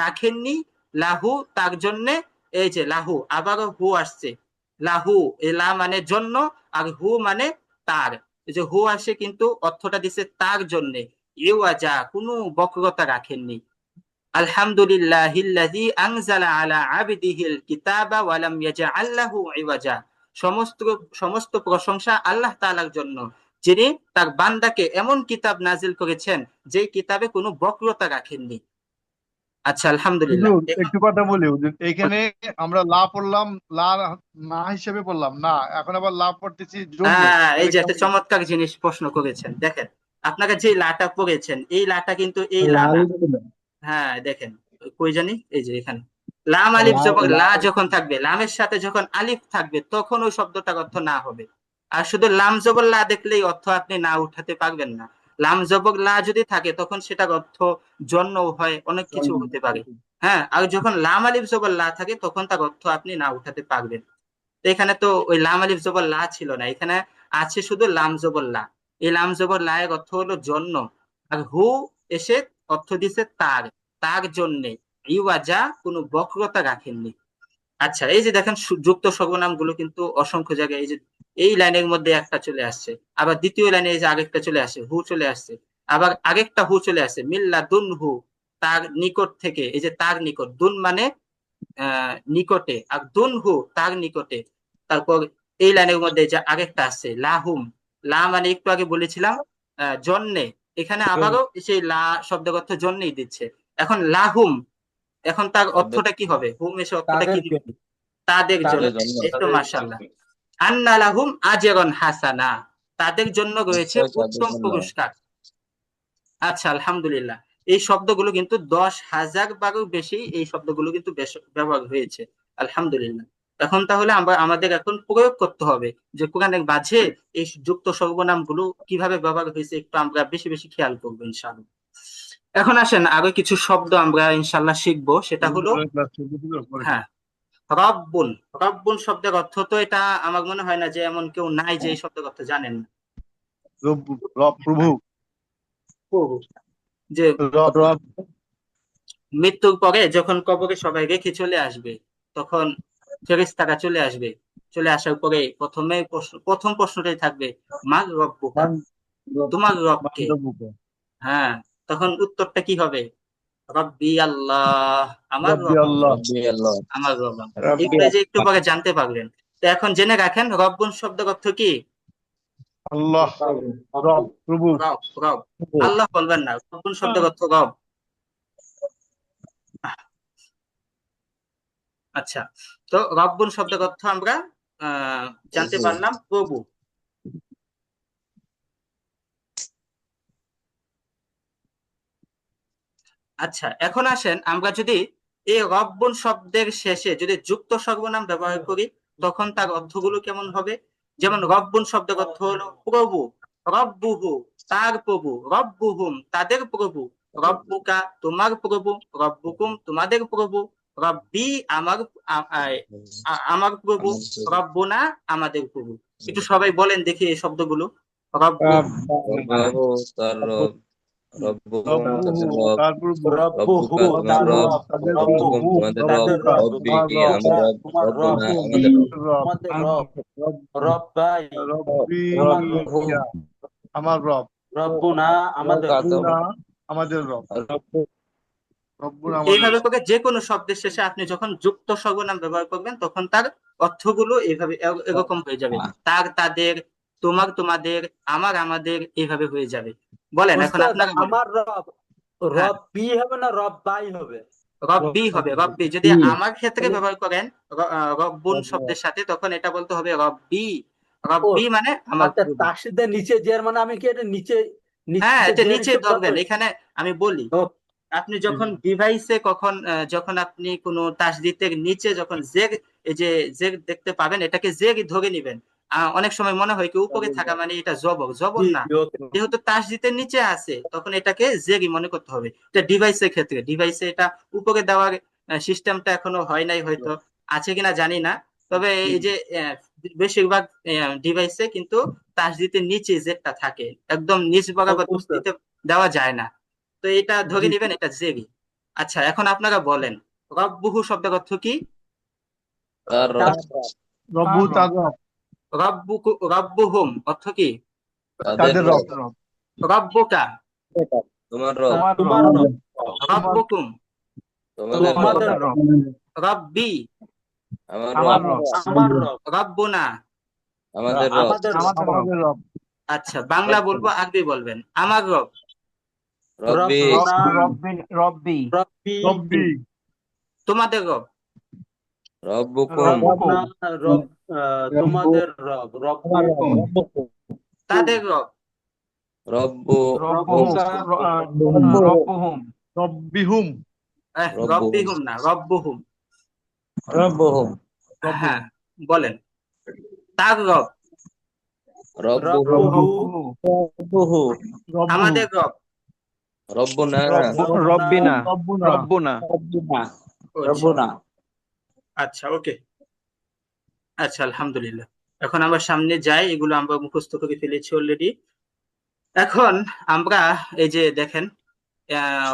রাখেননি, লাহু তার জন্য, এই যে লাহু আবারও হু আসছে, লাহু এলা মানে জন্য, আর হু মানে তার। এই যে হু আসে কিন্তু অর্থটা দিছে তার জন্য, ইওয়াজা কোনো বক্রতা রাখেননি। আলহামদুলিল্লাহিল্লাযী আনজালা আলা আবদিহিল কিতাবা ওয়া লাম ইয়াজআল লাহু ইওয়াজা, সমস্ত সমস্ত প্রশংসা আল্লাহ তাআলার জন্য, যিনি তার বান্দাকে এমন কিতাব নাজিল করেছেন যে কিতাবে কোনো বক্রতা রাখেননি। আচ্ছা আলহামদুলিল্লাহ। হুজুর একটু কথা বলি হুজুর, এখানে আমরা লা পড়লাম, লা না হিসেবে পড়লাম না, এখন আবার লা পড়তেছি জন্য, এই তাহলে যে কেমন? একটা চমৎকার জিনিস প্রশ্ন করেছেন, দেখেন আপনারা যে লাটা পড়েছেন এই লাটা কিন্তু এই লা না। হ্যাঁ দেখেন, কই জানি, এই যে এখানে লাম আলিফ যখন লা যখন থাকবে, লামের সাথে যখন আলিফ থাকবে তখন ওই শব্দটার অর্থ না হবে। আর শুধু লাম জবর লা দেখলেই অর্থ আপনি না উঠাতে পারবেন না। লাম জবর লা যদি থাকে তখন সেটার অর্থ জন্য হয়, অনেক কিছু হতে পারে। হ্যাঁ, আর যখন লাম আলিফ জবর লা থাকে তখন তার অর্থ আপনি না উঠাতে পারবেন। তো এখানে তো ওই লাম আলিফ জবর লা ছিল না, এখানে আছে শুধু লাম জবর লা। এই লাম জবর লা এর অর্থ হলো জন্য, আর হু এসে অর্থ দিছে তার, তার জন্যে ইওয়াজা কোনো বক্রতা রাখেননি। আচ্ছা, এই যে দেখেন যুক্ত সর্বনাম গুলো কিন্তু অসংখ্য জায়গায়, এই যে এই লাইনের মধ্যে একটা চলে আসছে, আবার দ্বিতীয় লাইনে এই যে আরেকটা চলে আসে, হু চলে আসছে, আবার আরেকটা হু চলে আসছে, মিল্লা দুন হু, তার নিকট থেকে, এই যে তার নিকট, দুন মানে নিকটে, আর দুন হু তার নিকটে। তারপর এই লাইনের মধ্যে যে আরেকটা আসছে লাহুম, লা মানে একটু আগে বলেছিলাম জন্যে, এখানে আবারও সেই লা শব্দের অর্থ জন্যই দিচ্ছে। এখন লাহুম, এখন তার অর্থটা কি হবে, হুম এসে অর্থটা কি দিবে, তাদের জন্য। এই তো মাশাআল্লাহ। আন্না লাহুম আজরান হাসানা, তাদের জন্য রয়েছে উত্তম পুরস্কার। আচ্ছা, আলহামদুলিল্লাহ। এই শব্দগুলো কিন্তু 10,000 বারও বেশি এই শব্দগুলো কিন্তু ব্যবহার হয়েছে, আলহামদুলিল্লাহ। এখন তাহলে আমরা আমাদের এখন প্রয়োগ করতে হবে যে কোরআনের মাঝে এই যুক্ত সর্বনাম গুলো কিভাবে ব্যবহার হয়েছে, একটু আমরা বেশি বেশি খেয়াল করবো ইনশাআল্লাহ। এখন আসেন আরো কিছু শব্দ আমরা ইনশাআল্লাহ শিখবো, সেটা হলো হ্যাঁ রব্বুন। রব্বুন শব্দের অর্থ তো এটা আমার মনে হয় না যে এমন কেউ নাই যে এই শব্দের অর্থ জানেন না। প্রভু, যে রব, মৃত্যুর পরে যখন কবরে সবাই রেখে চলে আসবে, তখন ফেরেশতারা চলে আসবে, চলে আসার পরে প্রথম প্রশ্নটাই থাকবে মার রব্বুকা, তোমার রব কে? হ্যাঁ, তখন উত্তরটা কি হবে, রব্বি আল্লাহ, আমার রব্বি রব, আল্লাহ, আমার রব। এগুলো যে একটু পরে জানতে পারবেন। তো এখন জেনে রাখেন রব্বুন শব্দের অর্থ কি, আল্লাহ, রব, প্রভু, রব, রব। আল্লাহ বলবেন না, রব্বুন শব্দের অর্থ রব। আচ্ছা, তো রব্বুন শব্দের অর্থ আমরা জানতে পারলাম প্রভু। আচ্ছা, এখন আসেন আমরা যদি এই রব্বুন শব্দের শেষে যদি যুক্ত সর্বনাম ব্যবহার করি, তখন তার অর্থগুলো কেমন হবে। যেমন রব্বুন শব্দের অর্থ হলো প্রভু, রব্বুহু তার প্রভু, রব্বুহুম তাদের প্রভু, রব্বুকা তোমার প্রভু, রব্বুকুম তোমাদের প্রভু, রব্বি আমার প্রভু, রব্বুনা আমাদের প্রভু। একটু সবাই বলেন দেখি এই শব্দগুলো। রব্বু, তার প্রভু, রব্বুহু তার রব, রব্বুহু তাদের রব, রব্বি তোমার রব, রব্বি তোমাদের রব, রব্বাই রব্বি আমার রব, রব্বুনা আমাদের আমাদের রব, এইভাবে করে যে কোনো শব্দের শেষে আপনি যখন যুক্ত সর্বনাম ব্যবহার করবেন, তখন তার অর্থগুলো এইভাবে এরকম হয়ে যাবে, তার তাদের, তোমার তোমাদের, আমার আমাদের, এইভাবে হয়ে যাবে। বলেন এখন উস্তাদ, আপনারা বলেন। আমার রব, রব্বি হবে না রব্বাই হবে? রব্বি হবে, রব্বি। যদি আমার ক্ষেত্রে ব্যবহার করেন রব্বুন শব্দের সাথে, তখন এটা বলতে হবে রব্বি। রব্বি মানে আমার অর্থাৎ প্রভু। তাসদীদের নিচে জের, মানে আমি কি এটা নিচে হ্যাঁ, এটা জের নিচে হিসেব ধরবেন। করবো? এখানে আমি বলি, আপনি যখন ডিভাইসে যখন আপনি কোনো তাসদীদের নিচে যখন জের, এই যে জের দেখতে পাবেন, এটাকে জের ধরে নিবেন। অনেক সময় মনে হয় কি উপরে থাকা মানে এটা জবর, জবর না। যেহেতু তাসদীদের নিচে আছে, তখন এটাকে জেরই মনে করতে হবে। এটা ডিভাইসের ক্ষেত্রে, ডিভাইসে এটা উপরে দেওয়ার সিস্টেমটা এখনো হয় নাই, হয়তো আছে কিনা জানি না। তবে এই যে বেশিরভাগ ডিভাইসে কিন্তু তাসদীদের নিচে জেরটা থাকে, একদম নিচ বরাবর দিতে দেওয়া যায় না। তো এটা ধরে নিবেন, এটা জেরি। আচ্ছা, এখন আপনারা বলেন রব্বুহু শব্দের অর্থ কি। রব্বু তার রব, রব্বুহুম অর্থ কি, তাদের রব, রব্বুকা তোমার রব, রব্বুকুম তোমাদের রব, রব্বি আমার রব, রব্বুনা আমাদের রব, আচ্ছা, বাংলা বলবো, আরবি বলবেন। আমার রব, রব্বি রব্বি তোমাদের রব, রব্বুকুম তোমাদের রব, রব্বুকুম তাদের রব, রব্বুহুম রব্বিহুম, রব্বিহুম না, রব্বুহুম। হ্যাঁ, বলেন তার রব, রব্বুহু আমাদের রব, রব্বুনা আচ্ছা, ওকে। আচ্ছা, আলহামদুলিল্লাহ। এখন আমরা সামনে যাই, এগুলো আমরা মুখস্থ করে ফেলেছি অলরেডি। এখন আমরা এই যে দেখেন,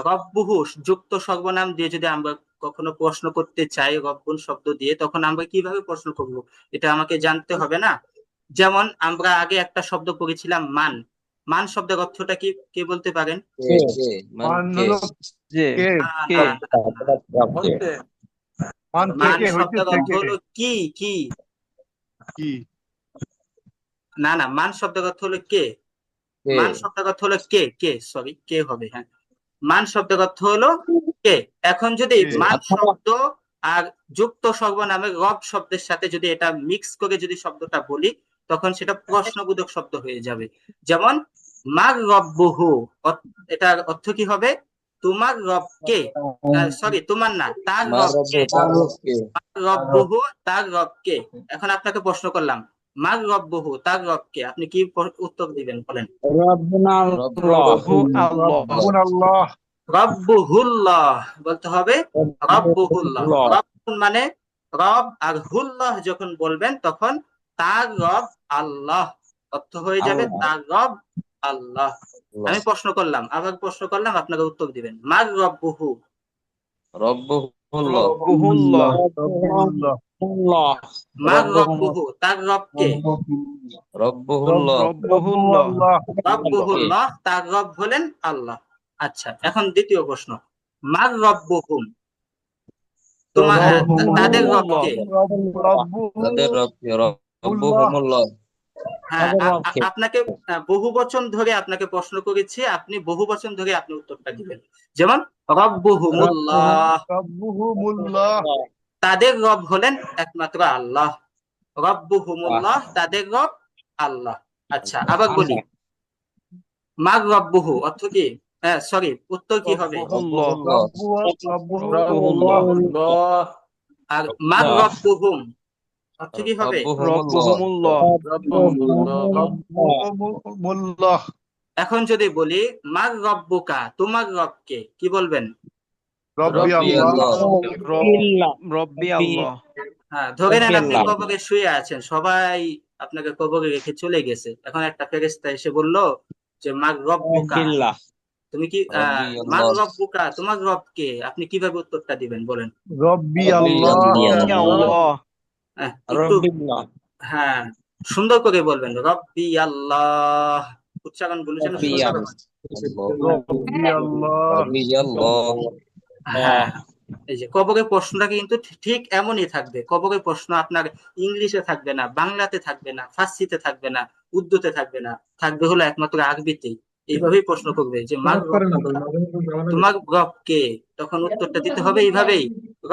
রব্বুহু যুক্ত সর্বনাম দিয়ে যদি আমরা কখনো প্রশ্ন করতে চাই রব্বুন শব্দ দিয়ে, তখন আমরা কিভাবে প্রশ্ন করব, এটা আমাকে জানতে হবে না? যেমন আমরা আগে একটা শব্দ পড়েছিলাম মান। মান শব্দের অর্থটা কি, কে বলতে পারেন? কে কে মান কে হলো যে কে না, কে না, না, না। মান মান থেকে হইতে শব্দের অর্থ থেকে হলো কি কি কি না না, মান শব্দের অর্থ হলো কে। কে মান শব্দের অর্থ হলো কে, কে সরি, কে হবে, হ্যাঁ। মান শব্দের অর্থ হলো কে। এখন যদি কে মান শব্দ আর যুক্ত সর্বনামে রব শব্দের সাথে যদি এটা মিক্স করে যদি শব্দটা বলি, তখন সেটা প্রশ্নবোধক শব্দ হয়ে যাবে। যেমন মার রব্বুহু, এটার অর্থ কি হবে? তোমার রব কে, সরি তোমার না, তার মা রব রব্বু কে। তার রব কে রব্বুহু, তার রব কে। এখন আপনাকে প্রশ্ন করলাম, মার রব্বুহু, তার রব কে, আপনি কি উত্তর দিবেন বলেন? রব্বুনা আল্লাহ। রব্বুহু আল্লাহ। রব্বুন আল্লাহ। রব্বুহুল্লাহ বলতে হবে, রব্বুহুল্লাহ। রব্বুল্লাহ। রব মানে রব, আর হুল্লাহ যখন বলবেন তখন তার রব আল্লাহ, অর্থ হয়ে যাবে আল্লাহ। তার রব আল্লাহ। আমি প্রশ্ন করলাম, আবার প্রশ্ন করলাম, আপনাকে উত্তর দিবেন। মার রব্বুহু, রব্বুহুল্লাহ রব্বুহুল্লাহ। রব্বুল্লাহ। আল্লাহ। মার রব্বুহু, তার রব কে। রব্বুহুল্লাহ রব্বুহুল্লাহ। আল্লাহ। রব্বুহুল্লাহ, তার রব হলেন আল্লাহ। আচ্ছা, এখন দ্বিতীয় প্রশ্ন, মার রব্বুহুম, তোমার তাদের রব রব্বুহুল্লাহ। কে। তাদের রব কে রব্বুহুমুল্লাহ হ্যাঁ, তাদের রব কে? আপনাকে বহু বচন ধরে আপনাকে প্রশ্ন করেছি, আপনি বহু বচন ধরে আপনি উত্তরটা দিবেন। যেমন রব্বুহুমুল্লাহ, রব্বুহুমুল্লাহ। তাদের রব হলেন একমাত্র আল্লাহ। রব্বুহুমুল্লাহ, তাদের রব আল্লাহ। আচ্ছা, আবার বলি, মার রব্বুহু অর্থ কি, হ্যাঁ সরি, উত্তর কি হবে? রব্বুহুল্লাহ। রব্বুহুমুল্লাহ। রব্বুহুল্লাহ। আর মার রব্বুহুম অর্থ কি হবে? রব্বুহুমুল্লাহ রব্বুহুমুল্লাহ। রব্বুহুমুল্লাহ। এখন যদি বলি মার রব্বুকা, তোমার রব কে, কি বলবেন? রব্বি রব্বি আল্লাহ। আল্লাহ রব্বি আল্লাহ। হ্যাঁ, ধরে নেন আপনি আল্লাহ। কবরে শুয়ে আছেন, সবাই আপনাকে কবরে রেখে চলে গেছে, এখন একটা ফেরেশতা এসে বলল যে মার রব্বুকা, রব্বিল্লাহ। তুমি কি রব্বি মার আল্লাহ রব্বুকা, তোমার রব কে, আপনি কিভাবে উত্তরটা দিবেন বলেন? রব্বি রব্বি আল্লাহ। আল্লাহ আল্লাহ। একটু, রব্বিল্লাহ। হ্যাঁ সুন্দর করে বলবেন, রব্বি আল্লাহ, উচ্চারণগুলো যেন রব্বি সুন্দর আল্লাহ। হয়। রব্বি আল্লাহ। রব্বি আল্লাহ হ্যাঁ, এই যে কবরের প্রশ্নটা কিন্তু ঠিক এমনই থাকবে। কবরের প্রশ্ন আপনার ইংলিশে থাকবে না, বাংলাতে থাকবে না, ফার্সিতে থাকবে না, উর্দুতে থাকবে না, থাকবে হলো একমাত্র আরবিতেই। এইভাবেই প্রশ্ন করবে যে মার রব্বুকা, তোমার রব কে, তখন উত্তরটা দিতে হবে এইভাবেই,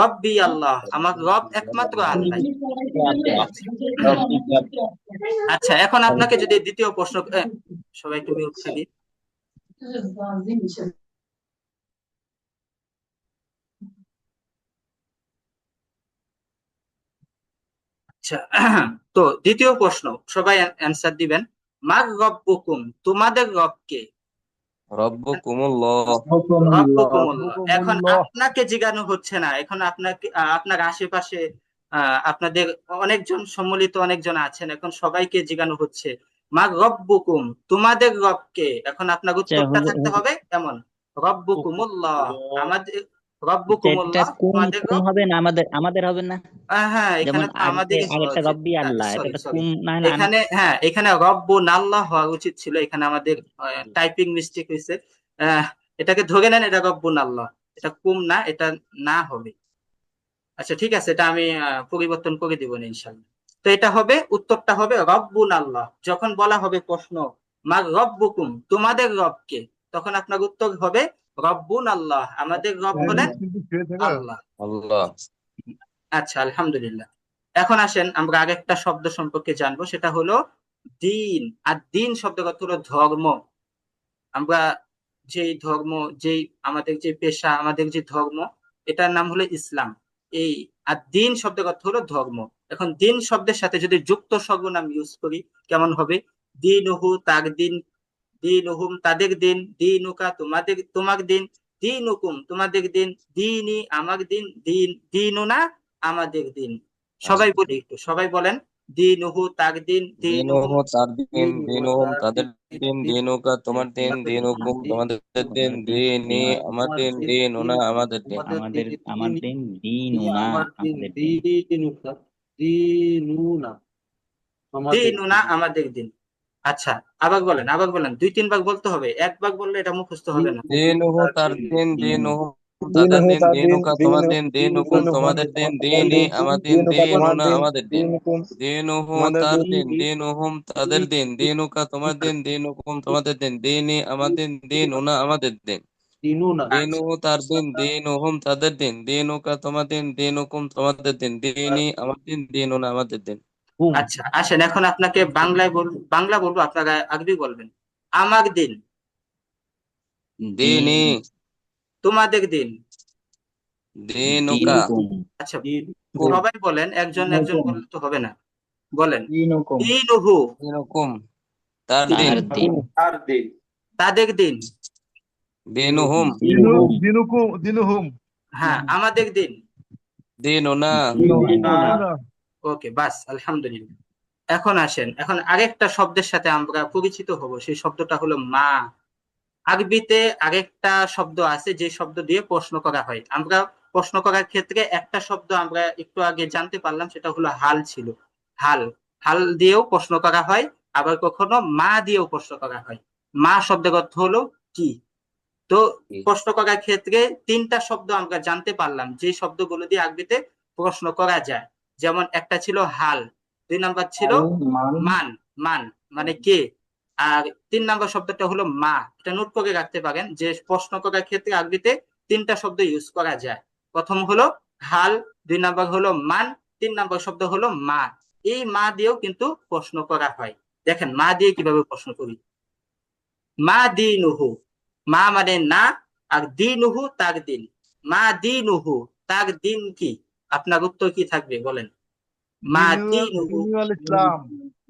রব্বি আল্লাহ, আমার রব একমাত্র আল্লাহ। আচ্ছা, এখন আপনাকে যদি দ্বিতীয় প্রশ্ন, সবাই একটু মিউট থাকি। আচ্ছা, তো দ্বিতীয় প্রশ্ন, সবাই অ্যান্সার দিবেন। মার রব্বুকুম, তোমাদের রব কে। রব্বুকুমুল্লাহ রব্বুকুমুল্লাহ, এখন রব্বুহুমুল্লাহ। আপনাকে জিজ্ঞানো হচ্ছে না, এখন আপনাকে আপনার আশেপাশে আপনাদের অনেকজন সম্মিলিত অনেকজন আছেন, এখন সবাইকে জিজ্ঞানো হচ্ছে মার রব্বুকুম, তোমাদের রব কে। এখন আপনার উত্তরটা থাকতে হবে এমন, রব্বুকুমুল্লাহ, আমাদের এটা রব্বুকুমুল্লাহ, কোন তোমাদের কোন রব। হবে না, আমাদের হবে না? হ্যাঁ, যেমন এখানে তো আমাদেরই হওয়া আগেরটা উচিত। রব্বি আল্লাহ, এটা সরি তো সরি, কোন না না এখানে হ্যাঁ, এখানে রব্বুন আল্লাহ হওয়া উচিত ছিল, এখানে আমাদের টাইপিং মিস্টেক হয়েছে। আহ, এটাকে ধরে নেন, এটা রব্বুন আল্লাহ, এটা কুম না, এটা না হবে। আচ্ছা ঠিক আছে, এটা আমি পরিবর্তন করে দিব না ইনশাল্লাহ। তো এটা হবে, উত্তরটা হবে রব্বুন আল্লাহ। যখন বলা হবে প্রশ্ন মার রব্বুকুম, তোমাদের রব কে, তখন আপনার উত্তর হবে রব্বুন আল্লাহ, আমাদের রব হলেন আল্লাহ। আল্লাহ আচ্ছা, আলহামদুলিল্লাহ। এখন আসেন আমরা আরেকটা শব্দ সম্পর্কে জানবো, সেটা হলো দিন। আর দিন শব্দের অর্থ হলো ধর্ম। আমরা যেই ধর্ম, যেই আমাদের যে পেশা, আমাদের যে ধর্ম, এটার নাম হলো ইসলাম। এই আর দিন শব্দের অর্থ হলো ধর্ম। এখন দিন শব্দের সাথে যদি যুক্ত সর্বনাম ইউজ করি কেমন হবে? দিনুহু, তার দিন, দিনুহুম, তাদের দিন, দিনুকা, তোমাদের তোমার দিন, দিনুকুম, তোমাদের দিন, দিনই, আমার দিন, দিন দিনুনা, আমাদের দিন। সবাই বলি একটু, সবাই বলেন। দিনুহু তার দিন, দিনুহুম দিনুহু তার দিন, দিনুহুম তাদের দিন, দিনুকা তোমার দিন, দিনুকুম তোমাদের দিন, দিনি আমার দিন, দিনুনা আমাদের দিন। আমার দিন দিনুনা আমাদের দিন। দিনুকা দিনুনা আমাদের দিনুনা আমাদের দিন। আচ্ছা, আবার বলেন, আবার বলেন, 2-3 বার বলতে হবে, একবার বললে এটা মুখস্থ হবে না। দিনুহু তার দিন, দিনুহুম তাদের দিন, দিনুকা তোমার দিন, দিনুকুম তোমাদের দিন, দিনি আমার দিন, দিনুনা আমাদের দিন। দিনুহু তার দিন, দিনুহুম তাদের দিন, দিনুকা তোমার দিন, দিনুকুম তোমাদের দিন, দিনি আমার দিন, দিনুনা আমাদের দিন। দিনুনা আচ্ছা দিনুহু তার দিন, দিনুহুম তাদের দিন, দিনুকা তোমার দিন, দিনুকুম তোমাদের দিন, দিনি আমার দিন, দিনুনা আমাদের দিন। হুম আচ্ছা, আসেন এখন আপনাকে বাংলা বলবো, আপনারা আরবি বলবেন। আমার দিন, দিনি, তোমাদের দিন। দিনুকা, আচ্ছা, কুম, সবাই বলেন, একজন একজন বললে তো হবে না, বলেন। দিনুহু দিনুকুম তার দিন, তার দিন, তাদের দিন। দিনুহুম দিনুহুম হ্যাঁ, আমাদের দিন। দিনুনা। দিনুনা ওকে, বাস, আলহামদুলিল্লাহ। এখন আসেন, এখন আরেকটা শব্দের সাথে আমরা পরিচিত হব, সেই শব্দটা হলো মা। আরবিতে আরেকটা শব্দ আছে যে শব্দ দিয়ে প্রশ্ন করা হয়। আমরা প্রশ্ন করার ক্ষেত্রে একটা শব্দ আমরা একটু আগে জানতে পারলাম, সেটা হলো হাল ছিল। হাল, হাল দিয়েও প্রশ্ন করা হয়, আবার কখনো মা দিয়েও প্রশ্ন করা হয়। মা শব্দের অর্থ হলো কি। তো প্রশ্ন করার ক্ষেত্রে 3টা শব্দ আমরা জানতে পারলাম, যে শব্দগুলো দিয়ে আরবিতে প্রশ্ন করা যায়। যেমন একটা ছিল হাল, 2 নাম্বার ছিল মান, মান মানে কে, আর 3 নাম্বার শব্দটা হলো মা। এটা নোট করে রাখতে পারেন যে প্রশ্ন করার ক্ষেত্রে আরবিতে 3টা শব্দ ইউজ করা যায়। প্রথম হলো হাল, 2 নাম্বার হলো মান, 3 নাম্বার শব্দ হলো মা। এই মা দিয়েও কিন্তু প্রশ্ন করা হয়। দেখেন মা দিয়ে কিভাবে প্রশ্ন করি। মা দিনুহু, মা মানে না, আর দিনুহু তার দিন। মা দিনুহু, তার দিন কি? আপনার উত্তর কি থাকবে বলেন? মা দিনুহু, দিনুল ইসলাম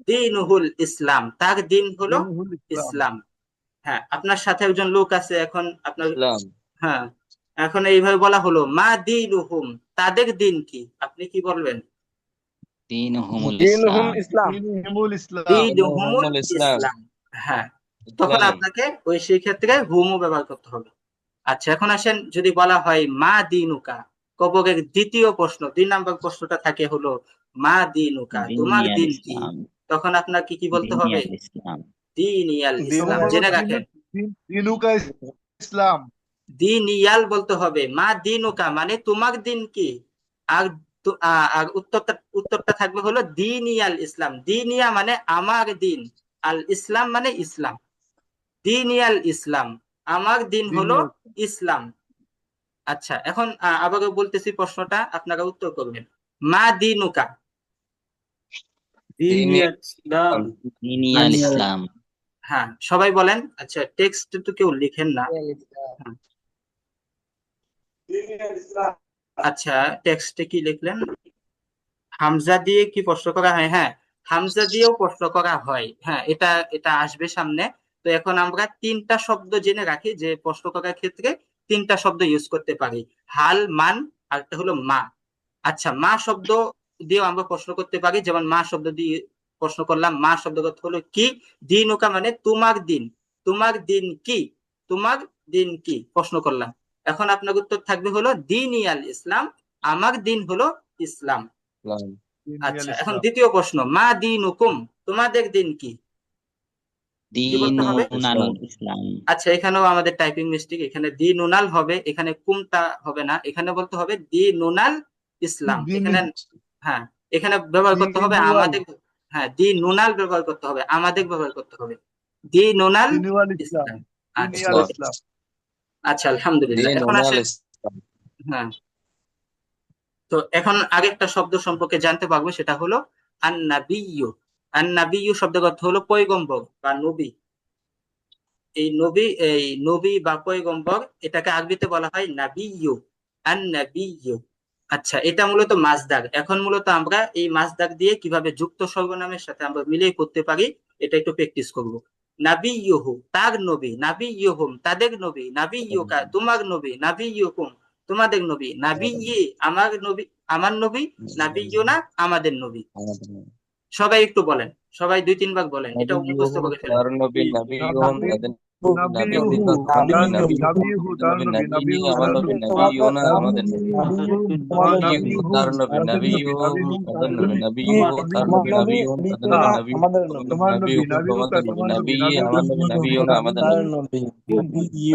দিনুহুল ইসলাম, তার দিন হলো দিনুল ইসলাম ইসলাম। হ্যাঁ, আপনার সাথে একজন লোক আছে, এখন আপনার, ইসলাম, হ্যাঁ, এখন এইভাবে বলা হলো মা দিনুহুম, তাদের দিন কি? আপনি কি বলবেন? দিনুহুম ইসলাম দিনুহুমুল ইসলাম, ইসলাম। হ্যাঁ, তখন ইসলাম, আপনাকে ওই সেই ক্ষেত্রে হুমও ব্যবহার করতে হবে। আচ্ছা, এখন আসেন, যদি বলা হয় মা দিনুকা, কবরের দ্বিতীয় প্রশ্ন, 2 নাম্বার প্রশ্নটা থাকে হলো মা দিনুকা, তোমার দিন কি? তখন আপনার কি কি বলতে হবে? দিনিয়াল ইসলাম, জেনে রাখেন। দিনুকা ইসলাম দিনিয়াল বলতে হবে, মা দিনুকা মানে তোমার দিন কি। আর আর উত্তরটা থাকবে হলো দিনিয়াল ইসলাম। দিনিয়া মানে আমার দিন, আল ইসলাম মানে ইসলাম। দিনিয়াল ইসলাম, আমার দিন হলো দিনুল ইসলাম। আচ্ছা, এখন আবারও বলতেছি প্রশ্নটা, আপনারা উত্তর করবেন। মা দিনুকা, দিনি ইসলাম, হ্যাঁ সবাই বলেন। আচ্ছা, টেক্সট তো কেউ লিখেন না। হ্যাঁ। আচ্ছা, টেক্সটে কি লিখলেন? হামজা দিয়ে কি প্রশ্ন করা হয়? হ্যাঁ, হামজা দিয়েও প্রশ্ন করা হয়। হ্যাঁ, এটা এটা আসবে সামনে। তো এখন আমরা 3টা শব্দ জেনে রাখি যে প্রশ্ন করার ক্ষেত্রে 3টা শব্দ ইউজ করতে পারি, হাল, মান, আর একটা হলো মা। আচ্ছা, মা শব্দ দিয়েও আমরা প্রশ্ন করতে পারি, যেমন মা শব্দ দিয়ে প্রশ্ন করলাম, মা শব্দ হলো কি। দিনুকা মানে তোমার দিন, তোমার দিন কি, তোমার দিন কি প্রশ্ন করলাম। এখন আপনার উত্তর থাকবে হলো দিনিয়াল ইসলাম, আমার দিন হলো ইসলাম। আচ্ছা, এখন ইসলাম দ্বিতীয় প্রশ্ন, মা দিনুকুম, তোমাদের দিন কি? কি বলতে হবে? আচ্ছা, এখানেও আমাদের টাইপিং মিস্টেক, এখানে দিনুনাল হবে, এখানে কুমটা হবে না, এখানে বলতে হবে দিনুনাল ইসলাম। এখানে, হ্যাঁ, এখানে ব্যবহার করতে হবে আমাদের। হ্যাঁ, দিনুনাল ব্যবহার করতে হবে, আমাদের ব্যবহার করতে হবে, দিনুনাল দিনুল ইসলাম ইসলাম। আচ্ছা, দিনুল ওকে। ইসলাম আচ্ছা, আলহামদুলিল্লাহ। এখন আসেন, হ্যাঁ, তো এখন আরেকটা শব্দ সম্পর্কে জানতে পারবো, সেটা হলো আন-নাবিয়্যু। আন-নাবিয়্যু শব্দের অর্থ হলো পয়গম্বর বা নবী। এই নবী বা পয়গম্বর, এটাকে আরবিতে বলা হয় নাবিয়্যু, আন-নাবিয়্যু। আচ্ছা, এটা মূলত মাসদার। এখন মূলত আমরা এই মাসদার দিয়ে কিভাবে যুক্ত সর্বনামের সাথে আমরা মিলিয়ে করতে পারি, এটা একটু প্র্যাকটিস করব। নাবিয়্যুহু, তার নবী, নাবিয়্যুহুম, তাদের নবী, নাবিয়্যুকা, তোমার নবী, নাবিয়্যুকুম, তোমাদের নবী, নাবি ই আমার নবী, আমার নবী, নাবি ইউনা আমাদের নবী। সবাই একটু বলেন, সবাই 2-3 বার বলেন, এটা মুখস্থ নাবিয়ুহু করে ফেলেন। তার নবী, নাবিয়ুহুম তাদের নাবিয়ুহু নাবিয়ুহু নাবিয়ুহু তার নবী, নাবিয়ুহু নাবিয়ুহু আমার নবী, নাবিয়ুনা আমাদের নবী, নাবিয়ুহু তাদের নবী, নাবিয়ুহু তার নবী, নাবিয়ুহুম তাদের নবী, নাবিয়ুহু তোমার নবী, নাবিয়ুহু তোমাদের নবী, নাবিয়্যি আমার নবী, নাবিয়ুনা আমাদের নবী,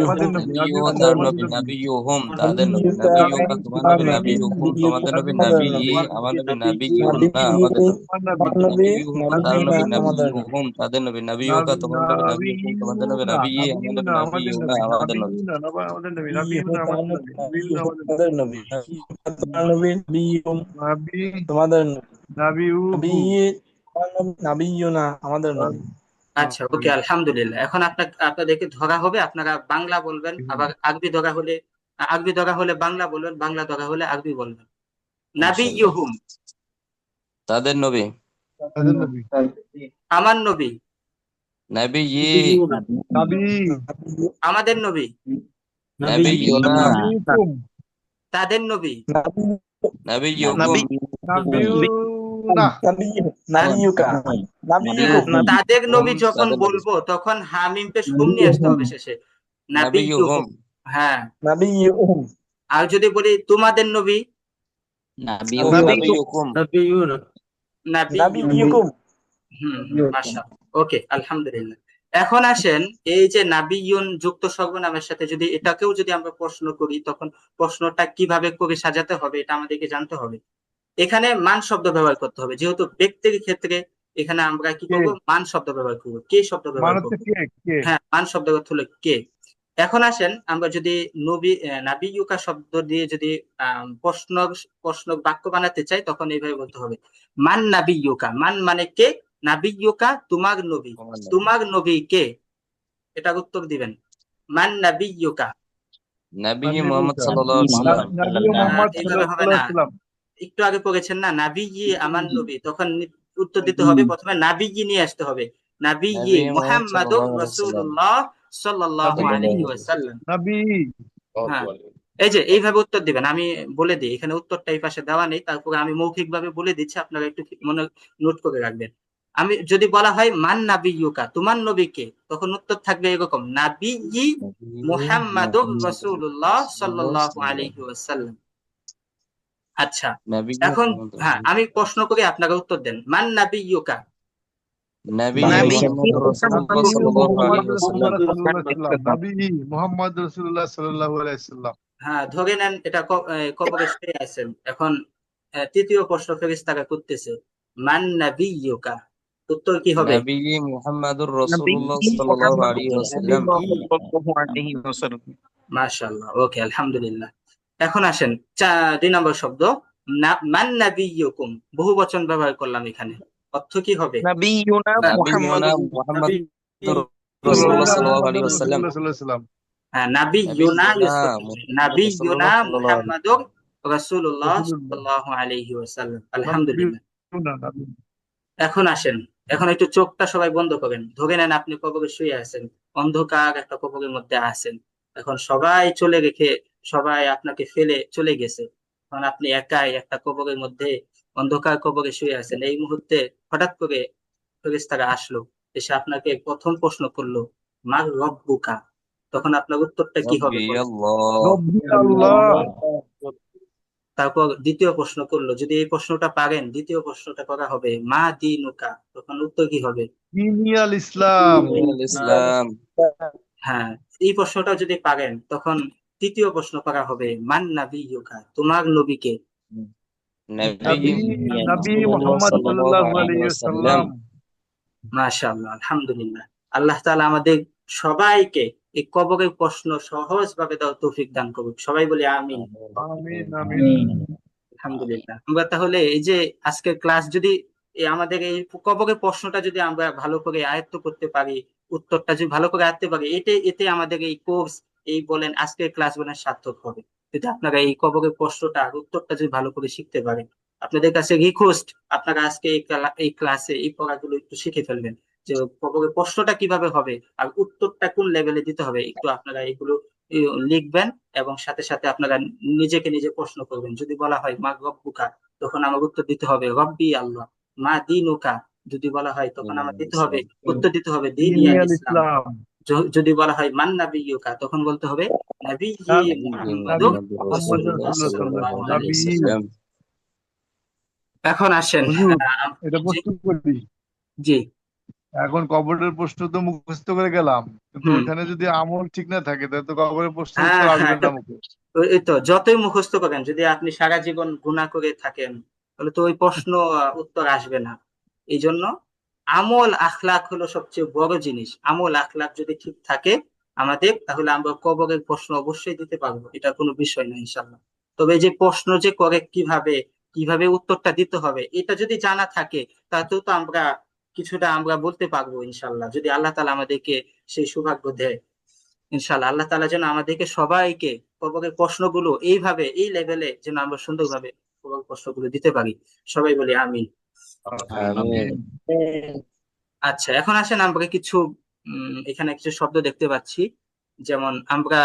আমাদের নবী, নাবিয়্যুহু তার নবী, নাবিয়্যুহুম তাদের নবী, নাবিয়্যুকা তোমার নবী, নাবিয়্যুহুম তোমাদের নবী, নাবিয়্যি আমার নবী, নাবিয়্যুনা আমাদের নবী, নাবিয়্যুহু তার নবী, নাবিয়্যুহুম তাদের নবী, নাবিয়্যুকা তোমাদের নবী, নাবিয়্যুহুম তোমাদের নবী, নাবিয়্যি আমার নবী, নাবিয়্যুনা আমাদের নবী। আমাদের নবী, নাবিয়ুনা আমাদের নবী, নাবিয়ুনা আমাদের নবী, নাবি নাবিয়ুহু আচ্ছা, ওকে, আলহামদুলিল্লাহ। এখন আপনাদেরকে ধরা হবে, আপনারা বাংলা বলবেন, আবার আরবি ধরা হলে বাংলা বলবেন, বাংলা ধরা হলে আরবি বলবেন। নাবি ইনশাআল্লাহ। ইউহুম তাদের নবী, তাদের নবী, আমার নবী, নাবিয়্যি নাবি আমাদের নবী, নাবিয়্যুনা নাবিয়ুকুম তাদের নবী, নাবিয়্যুকুম নাবিয়ুনা তাদের নবী হুম যখন তাদের নবী, বলবো তখন হামিম পেশ হুম নিয়ে আসতে হবে শেষে। নাবি নাবিয়্যুহুম হ্যাঁ, আর যদি বলি তোমাদের নবী, নাবিয়্যুকুম নাবি মাশাআল্লাহ, ওকে, আলহামদুলিল্লাহ। এখন আসেন, এই যে নাবিয়ুন যুক্ত সর্বনামের সাথে যদি এটাকেও যদি আমরা প্রশ্ন করি, তখন প্রশ্নটা কিভাবে করে সাজাতে হবে এটা আমাদেরকে জানতে হবে। এখানে মান শব্দ ব্যবহার করতে হবে, যেহেতু ব্যক্তির ক্ষেত্রে এখানে আমরা কি কে করব, মান শব্দ ব্যবহার করব, কে শব্দ ব্যবহার মানতে করব। কে কে হ্যাঁ, মান শব্দ অর্থ হলো কে। এখন আসেন, আমরা যদি নাবিয়ুকা শব্দ দিয়ে যদি প্রশ্ন প্রশ্ন বাক্য বানাতে চাই, তখন এইভাবে বলতে হবে, মান নাবিয়ুকা, মান মানে কে, নাবিয়ুকা তোমার নবী, আমার নবী, তোমার নবী কে, এটার উত্তর দিবেন, মান নাবিয়ুকা। নবী মুহাম্মদ নাবিয়ুকা সাল্লাল্লাহু আলাইহি ওয়াসাল্লাম, নবী মুহাম্মদ এইভাবে হবে সাল্লাল্লাহু না, আলাইহি সাল্লাম একটু আগে পড়েছেন না, নাবিয়্যি আমার নবী, তখন উত্তর দিতে হবে, প্রথমে নাবিয়্যি নিয়ে আসতে হবে, নাবিয়্যি নবী মুহাম্মদ মুহাম্মাদুর সাল্লাল্লাহু আলাইহি ওয়াসাল্লাম, রাসূলুল্লাহ সাল্লাল্লাহু নবী আলাইহি ওয়াসাল্লাম। নবী হ্যাঁ, এই যে এইভাবে উত্তর দিবেন। আমি বলে দিই, এখানে উত্তরটা এই পাশে দেওয়া নেই, তারপরে আমি মৌখিক ভাবে বলে দিচ্ছি, আপনারা একটু মনে নোট করে রাখবেন। আমি যদি বলা হয় মান নাবিয়্যুকা, তোমার নবীকে, তখন উত্তর থাকবে এরকম, নাবিয়্যি নবী মুহাম্মাদুর মুহাম্মদ রাসূলুল্লাহ সাল্লাল্লাহু সাল্লাল্লাহু আলাইহি ওয়াসাল্লাম। আচ্ছা, নবী এখন মুহাম্মদ হ্যাঁ, আমি প্রশ্ন করি, আপনারা উত্তর দেন, মান নাবিয়্যুকা। নবী নাবি মুহাম্মদ রাসূলুল্লাহ নবী সাল্লাল্লাহু মুহাম্মদ আলাইহি ওয়াসাল্লাম, রাসূলুল্লাহ সাল্লাল্লাহু আলাইহি সাল্লাম নবী মুহাম্মদ রাসূলুল্লাহ সাল্লাল্লাহু আলাইহি সাল্লাম হ্যাঁ, ধরে নেন এটা কবরে শুয়ে আছেন। এখন তৃতীয় প্রশ্ন ফেরেশতারা করতেছে, মান নাবিয়্যুকা, উত্তর কি হবে? নবী মুহাম্মদুর রাসূলুল্লাহ সাল্লাল্লাহু আলাইহি ওয়াসাল্লাম, মাশাআল্লাহ, ওকে, আলহামদুলিল্লাহ। এখন আসেন 2 নম্বর শব্দ, মান নাবিয়্যুকুম, বহু বচন ব্যবহার করলাম এখানে, অর্থ কি হবে? নাবিয়ুনা নাবিয়ুনা মুহাম্মাদুর মুহাম্মাদুর রাসূলুল্লাহ রাসূলুল্লাহ সাল্লাল্লাহু আলাইহি মুহাম্মদুর ওয়াসাল্লাম, রাসূলুল্লাহ সাল্লাল্লাহু আলাইহি সাল্লাম হ্যাঁ, নাবিয়্যুনা নাবিয়ুনা ইউজ করতে হবে, মুহাম্মদুর নাবিয়্যুনা রাসূলুল্লাহ সাল্লাল্লাহু আলাইহি মুহাম্মাদুর রাসূলুল্লাহ রাসূলুল্লাহ সাল্লাল্লাহু আলাইহি ওয়াসাল্লাম, আলহামদুলিল্লাহ। নাবিয়ুনা নাবী এখন আসেন, এখন একটু চোখটা সবাই বন্ধ করেন, ধরে নেন আপনি কবরে শুয়ে আছেন, অন্ধকার একটা কবরের মধ্যে আছেন। এখন সবাই চলে রেখে, সবাই আপনাকে ফেলে চলে গেছে, এখন আপনি একাই একটা কবরের মধ্যে, অন্ধকার কবরে শুয়ে আছেন। এই মুহূর্তে হঠাৎ করে ফেরেশতারা আসলো, এসে আপনাকে প্রথম প্রশ্ন করলো, মার রব্বুকা, তখন আপনার উত্তরটা কি হবে রব্বি বলেন? আল্লাহ, রব্বি আল্লাহ তারপর দ্বিতীয় প্রশ্ন করলো, যদি এই প্রশ্নটা পারেন, দ্বিতীয় প্রশ্নটা করা হবে, মা দীনুকা, তখন উত্তর কি হবে? দীনি আল ইসলাম দীনুল ইসলাম, হ্যাঁ, এই প্রশ্নটা যদি পারেন, তখন তৃতীয় প্রশ্ন করা হবে, মান নাবিয়্যুকা, তোমার নবীকে। নবী নবী নবী রাসূলুল্লাহ মুহাম্মদ সাল্লাল্লাহু সাল্লাল্লাহু আলাইহি আলাইহি ওয়াসাল্লাম, ওয়াসাল্লাম মাশাআল্লাহ, আলহামদুলিল্লাহ। আল্লাহ তাআলা আমাদের সবাইকে এই কবরের প্রশ্ন সহজ ভাবে দেওয়ার তৌফিক দান করুক, সবাই বলি আমিন। আমিন আমিন আলহামদুলিল্লাহ। আমরা তাহলে এই যে আজকের ক্লাস যদি আমাদের এই কবরের প্রশ্নটা যদি আমরা ভালো করে আয়ত্ত করতে পারি, উত্তরটা যদি ভালো করে আয়ত্তে পারি, এতে আমাদের এই কোর্স, এই বলেন আজকের ক্লাস বলেন সার্থক হবে। যদি আপনারা এই কবরের প্রশ্নটা উত্তরটা যদি ভালো করে শিখতে পারেন, আপনাদের কাছে রিকোয়েস্ট, আপনারা আজকে এই ক্লাসে এই পড়াগুলো একটু শিখে ফেলবেন, যে কবরের প্রশ্নটা কিভাবে হবে আর উত্তরটা কোন লেভেলে দিতে হবে, একটু আপনারা এগুলো লিখবেন এবং সাথে সাথে আপনারা নিজেকে নিজে প্রশ্ন করবেন। যদি বলা হয় মা রব্বুকা, তখন আমার উত্তর দিতে হবে রব্বি আল্লাহ। মা দীনুকা যদি বলা হয়, তখন আমার দিতে হবে উত্তর দিতে হবে দীনি আল দিনিয়াল ইসলাম। ইসলাম। যদি বলা হয় মান নাবিয়্যুকা, তখন বলতে হবে নাবিয়্যি মুহাম্মাদুর রাসূলুল্লাহ সাল্লাল্লাহু আলাইহি ওয়াসাল্লাম। এখন আসেন, হুজুর এটা জি প্রশ্ন করি। জি এখন কবরের প্রশ্ন তো মুখস্থ করে গেলাম, কিন্তু হুম ওইখানে যদি আমল ঠিক না থাকে তাহলে তো কবরের প্রশ্নের হ্যাঁ উত্তর আসবে হ্যাঁ, না মুখে। এই তো যতই মুখস্থ করেন, যদি আপনি সারা জীবন গুনাহ করে থাকেন, তাহলে তো ওই প্রশ্ন উত্তর আসবে না। এই জন্য আমল আখলাক হলো সবচেয়ে বড় জিনিস। আমল আখলাক যদি ঠিক থাকে আমাদের, তাহলে আমরা কবরের প্রশ্ন অবশ্যই দিতে পারবো, এটা কোনো বিষয় না ইনশাল্লাহ। তবে এই যে প্রশ্ন যে করে কিভাবে কিভাবে উত্তরটা দিতে হবে, এটা যদি জানা থাকে, তাতেও তো আমরা কিছুটা আমরা বলতে পারবো ইনশাল্লাহ, যদি আল্লাহ তাআলা আমাদেরকে সেই সৌভাগ্য দেয়। ইনশাল্লাহ আল্লাহ তাআলা যেন আমাদেরকে সবাইকে কবরের প্রশ্নগুলো এইভাবে এই লেভেলে যেন আমরা সুন্দরভাবে কবরের প্রশ্নগুলো দিতে পারি। সবাই বলি আমিন। আমিন। আচ্ছা, এখন আসেন আমরা কিছু এখানে কিছু শব্দ দেখতে পাচ্ছি। যেমন আমরা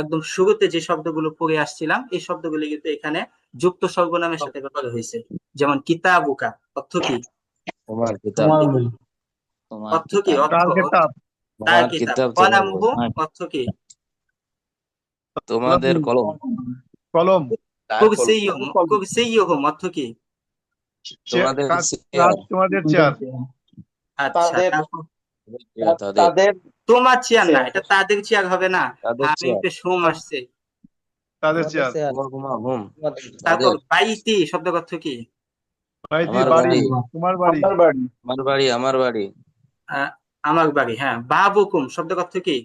একদম শুরুতে যে শব্দগুলো পড়ে আসছিলাম, এই শব্দগুলো কিন্তু এখানে যুক্ত সর্বনামের সাথে ব্যবহার হয়েছে। যেমন কিতাবুকা, অর্থ কি? তোমার কিতাব, অর্থ কি? কার অর্থ কিতাব? তার তোমার কিতাব। কিতাব, কলামুহু, অর্থ কি? তোমাদের কলম, কলম। কুরসিয়ুহুম, কুরসিয়ুহুম অর্থ কি? তোমাদের চেয়ার, তোমাদের চেয়ার। আচ্ছা, তারপর তাদের তোমার চেয়ার না, এটা তাদের চেয়ার হবে না। তাদের আমি চেয়ার, বেশ হুম আসছে। তাদের চেয়ার। হুম তারপর তাদের, বাইতি শব্দ অর্থ কি? ভাইটি আমার বাড়ি, বাড়ি, তোমার বাড়ি। আমার বাড়ি, আমার বাড়ি, আমার বাড়ি। হ্যাঁ, বাবুকুম শব্দ অর্থ কি?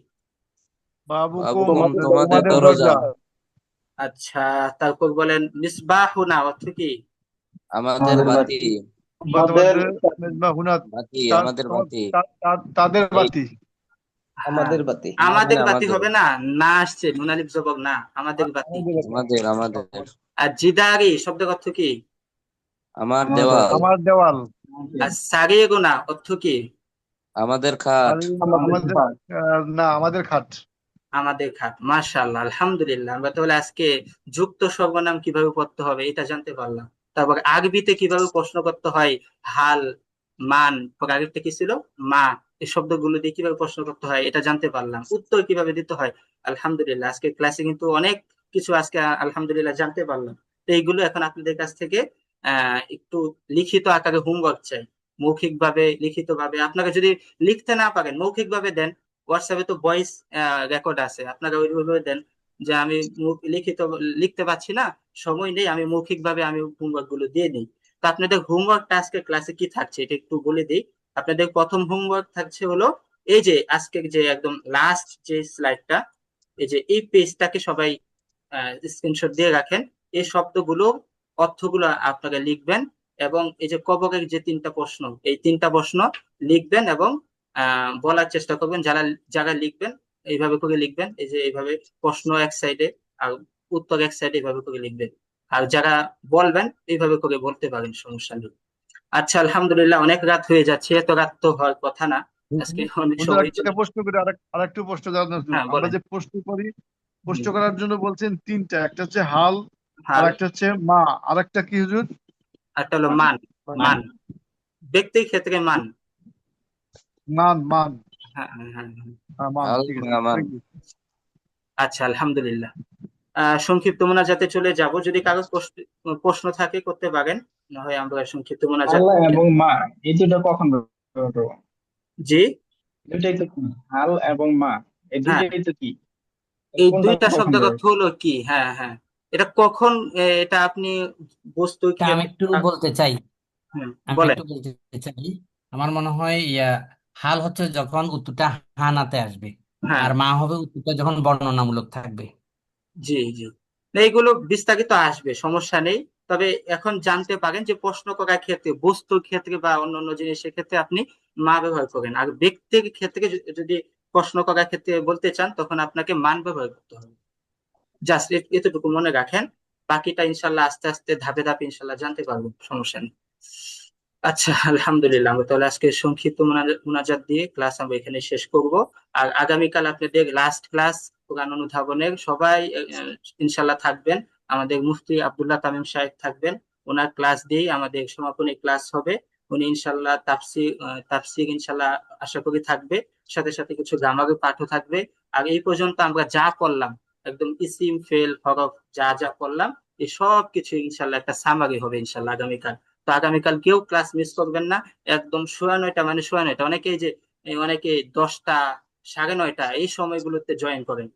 বাবুকুম বাবুকুম তোমাদের তোমাদের দরজা, দরজা। আচ্ছা, তারপর বলেন মিসবাহুনা অর্থ কি? আমাদের বাতি, তোমাদের মেজবাহুনা, বাতি, আমাদের বাতি, তাদের এই বাতি। আমাদের বাতি আমাদের, হবে না, না আসছে নুন আলিফ জবর না, আমাদের বাতি। আমাদের, আমাদের, আর জিদারি শব্দ অর্থ কি? আমার দেওয়াল, আমার দেওয়াল। আর সারিগুনা অর্থ কি? আমাদের খাট, আমাদের না, আমাদের খাট। আমাদের খাট। মাশাআল্লাহ, আলহামদুলিল্লাহ। আমরা তাহলে আজকে যুক্ত সর্বনাম কিভাবে পড়তে হবে এটা জানতে পারলাম। তারপর আরবিতে কিভাবে প্রশ্ন করতে হয়, হাল, মান, আরেকটা কি ছিল, মা, এই শব্দগুলো দিয়ে কিভাবে প্রশ্ন করতে হয় এটা জানতে পারলাম। উত্তর কিভাবে দিতে হয়, আলহামদুলিল্লাহ আজকে ক্লাসে কিন্তু অনেক কিছু আজকে আলহামদুলিল্লাহ জানতে পারলাম। তো এইগুলো এখন আপনাদের কাছ থেকে একটু লিখিত আকারে হোমওয়ার্ক চাই। মৌখিক ভাবে, লিখিত ভাবে আপনারা যদি লিখতে না পারেন মৌখিক ভাবে দেন। হোয়াটসঅ্যাপে তো ভয়েস রেকর্ড আছে, আপনারা ওইভাবে দেন যে আমি লিখিত লিখতে পারছি না, সময় নেই, আমি মৌখিক ভাবে আমি হোমওয়ার্ক গুলো দিয়ে দিই। তো আপনাদের হোমওয়ার্কটা আজকে ক্লাসে কি থাকছে এটা একটু বলে দিই। আপনাদের প্রথম হোমওয়ার্ক থাকছে হলো এই যে আজকে যে একদম লাস্ট যে স্লাইডটা, এই যে এই পেজটাকে সবাই স্ক্রিনশট দিয়ে রাখেন। এই শব্দগুলো অর্থগুলো আপনারা লিখবেন, এবং এই যে কবরের যে তিনটা প্রশ্ন, এই তিনটা প্রশ্ন লিখবেন এবং বলার চেষ্টা করবেন। যারা যারা লিখবেন এইভাবে করে লিখবেন, এই যে এইভাবে প্রশ্ন এক সাইডে আর উত্তর এক সাইডে, এইভাবে করে লিখবেন। আর যারা বলবেন এইভাবে করে বলতে পারেন, সমস্যা নেই। আচ্ছা, আলহামদুলিল্লাহ অনেক রাত হয়ে যাচ্ছে, এত রাত তো হওয়ার কথা না, আজকে অনেক হুজুর সময় একটা প্রশ্ন করে আরেকটু প্রশ্ন জানার জন্য, হ্যাঁ আমরা বলেন। যে প্রশ্ন করি, প্রশ্ন করার জন্য বলছেন তিনটা, একটা হচ্ছে হাল, আর হাল, একটা হচ্ছে মা, আর একটা কি হুজুর? একটা হলো মান। মান, ব্যক্তির ক্ষেত্রে মান। মান। মান। হ্যাঁ হ্যাঁ হ্যাঁ হ্যাঁ। মান, আল ঠিক আছে, আমার, thank you. আচ্ছা, আলহামদুলিল্লাহ। সংক্ষিপ্ত মোনাজাতে চলে যাব। যদি কারো প্রশ্ন থাকে করতে পারেন, না হয় আমরা সংক্ষিপ্ত মোনাজাত। আল্লাহ এবং মা, এই দুটো কখন ব্যবহার করব? জি, দুটাই তো কি? হাল এবং মা, এই হ্যাঁ, দুটাই তো কি? এই কোনটা দুইটা কখন শব্দের ব্যবহার অর্থ হলো কি? হ্যাঁ হ্যাঁ, এটা কখন, এটা আপনি বস্তু তা আমি একটু বলতে চাই, আমি বলেন। একটু বলতে চাই। আমার মনে হয় হাল হচ্ছে যখন উত্তরটা হানাতে আসবে, হ্যাঁ, আর মা হবে উত্তরটা যখন বর্ণনামূলক থাকবে। জি জি, না, এইগুলো বিস্তারিত আসবে, সমস্যা নেই। তবে এখন জানতে পারেন যে প্রশ্ন করার ক্ষেত্রে, বস্তুর ক্ষেত্রে বা অন্যান্য জিনিসের ক্ষেত্রে আপনি মা ব্যবহার করেন, আর ব্যক্তির ক্ষেত্রে যদি প্রশ্ন করার ক্ষেত্রে বলতে চান তখন আপনাকে মান ব্যবহার করতে হবে। জাস্ট এতটুকু মনে রাখেন, বাকিটা ইনশাল্লাহ আস্তে আস্তে ধাপে ধাপে ইনশাল্লাহ জানতে পারবো, সমস্যা নেই। আচ্ছা, আলহামদুলিল্লাহ। আমরা তাহলে আজকে সংক্ষিপ্ত মোনাজাত দিয়ে ক্লাস আমরা এখানে শেষ করব। আর আগামীকাল আপনাদের লাস্ট ক্লাস কোরআন অনুধাবনের সবাই ইনশাল্লাহ থাকবেন। আমাদের মুফতি আব্দুল্লাহ তামিম সাহেব থাকবেন, ওনার ক্লাস দিয়েই আমাদের সমাপনী ক্লাস হবে। উনি ইনশাল্লাহ তাফসির ইনশাল্লাহ আশা করি থাকবে, সাথে সাথে কিছু গ্রামারের পাঠও থাকবে। আর এই পর্যন্ত আমরা যা করলাম, একদম ইসিম ফেল হরফ যা যা করলাম, এই সব কিছু ইনশাল্লাহ একটা সামারি হবে ইনশাল্লাহ আগামীকাল। তো আগামীকাল কেউ ক্লাস মিস করবেন না। একদম 9:30 মানে 9:30, অনেকেই যে অনেকে 10টা 9:30 এই সময়গুলোতে জয়েন করেন।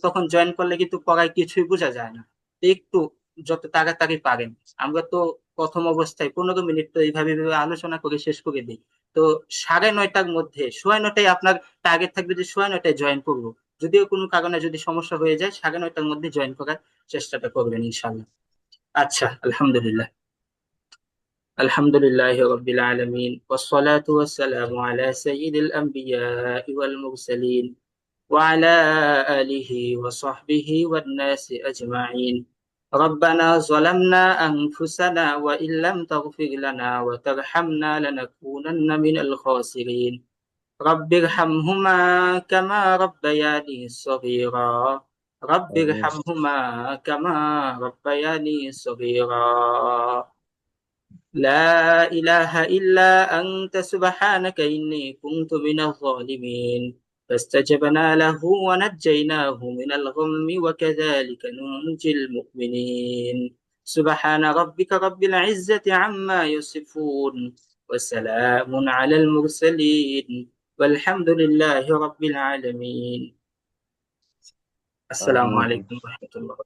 তখন জয়েন করলে কিন্তু পড়ায় কিছুই বোঝা যায় না। তো একটু যত তাড়াতাড়ি পারেন, আমরা তো প্রথম অবস্থায় 15 মিনিট তো এইভাবে এইভাবে আলোচনা করে শেষ করে দিই। তো 9:30টার মধ্যে 9:30টায় আপনার টার্গেট থাকবে যে 9:30টায় জয়েন করবো। যদিও কোনো কারণে যদি সমস্যা হয়ে যায় 9:30টার মধ্যে জয়েন করার চেষ্টাটা করবেন ইনশাল্লাহ। আচ্ছা, আলহামদুলিল্লাহ। الحمد لله رب العالمين، والصلاة والسلام على سيد الأنبياء والمرسلين وعلى آله وصحبه والناس أجمعين. ربنا ظلمنا أنفسنا وإن لم تغفر لنا وترحمنا لنكونن من الخاسرين. رب ارحمهما كما ربياني صغيرا. رب ارحمهما كما ربياني صغيرا. لا إله إلا أنت سبحانك إني كنت من الظالمين. فاستجبنا له ونجيناه من الغم وكذلك ننجي المؤمنين. سبحان ربك رب العزة عما يصفون، وسلام على المرسلين، والحمد لله رب العالمين. السلام عليكم ورحمة الله.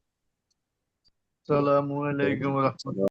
আসসালামু আলাইকুম রহমতুল্লাহ।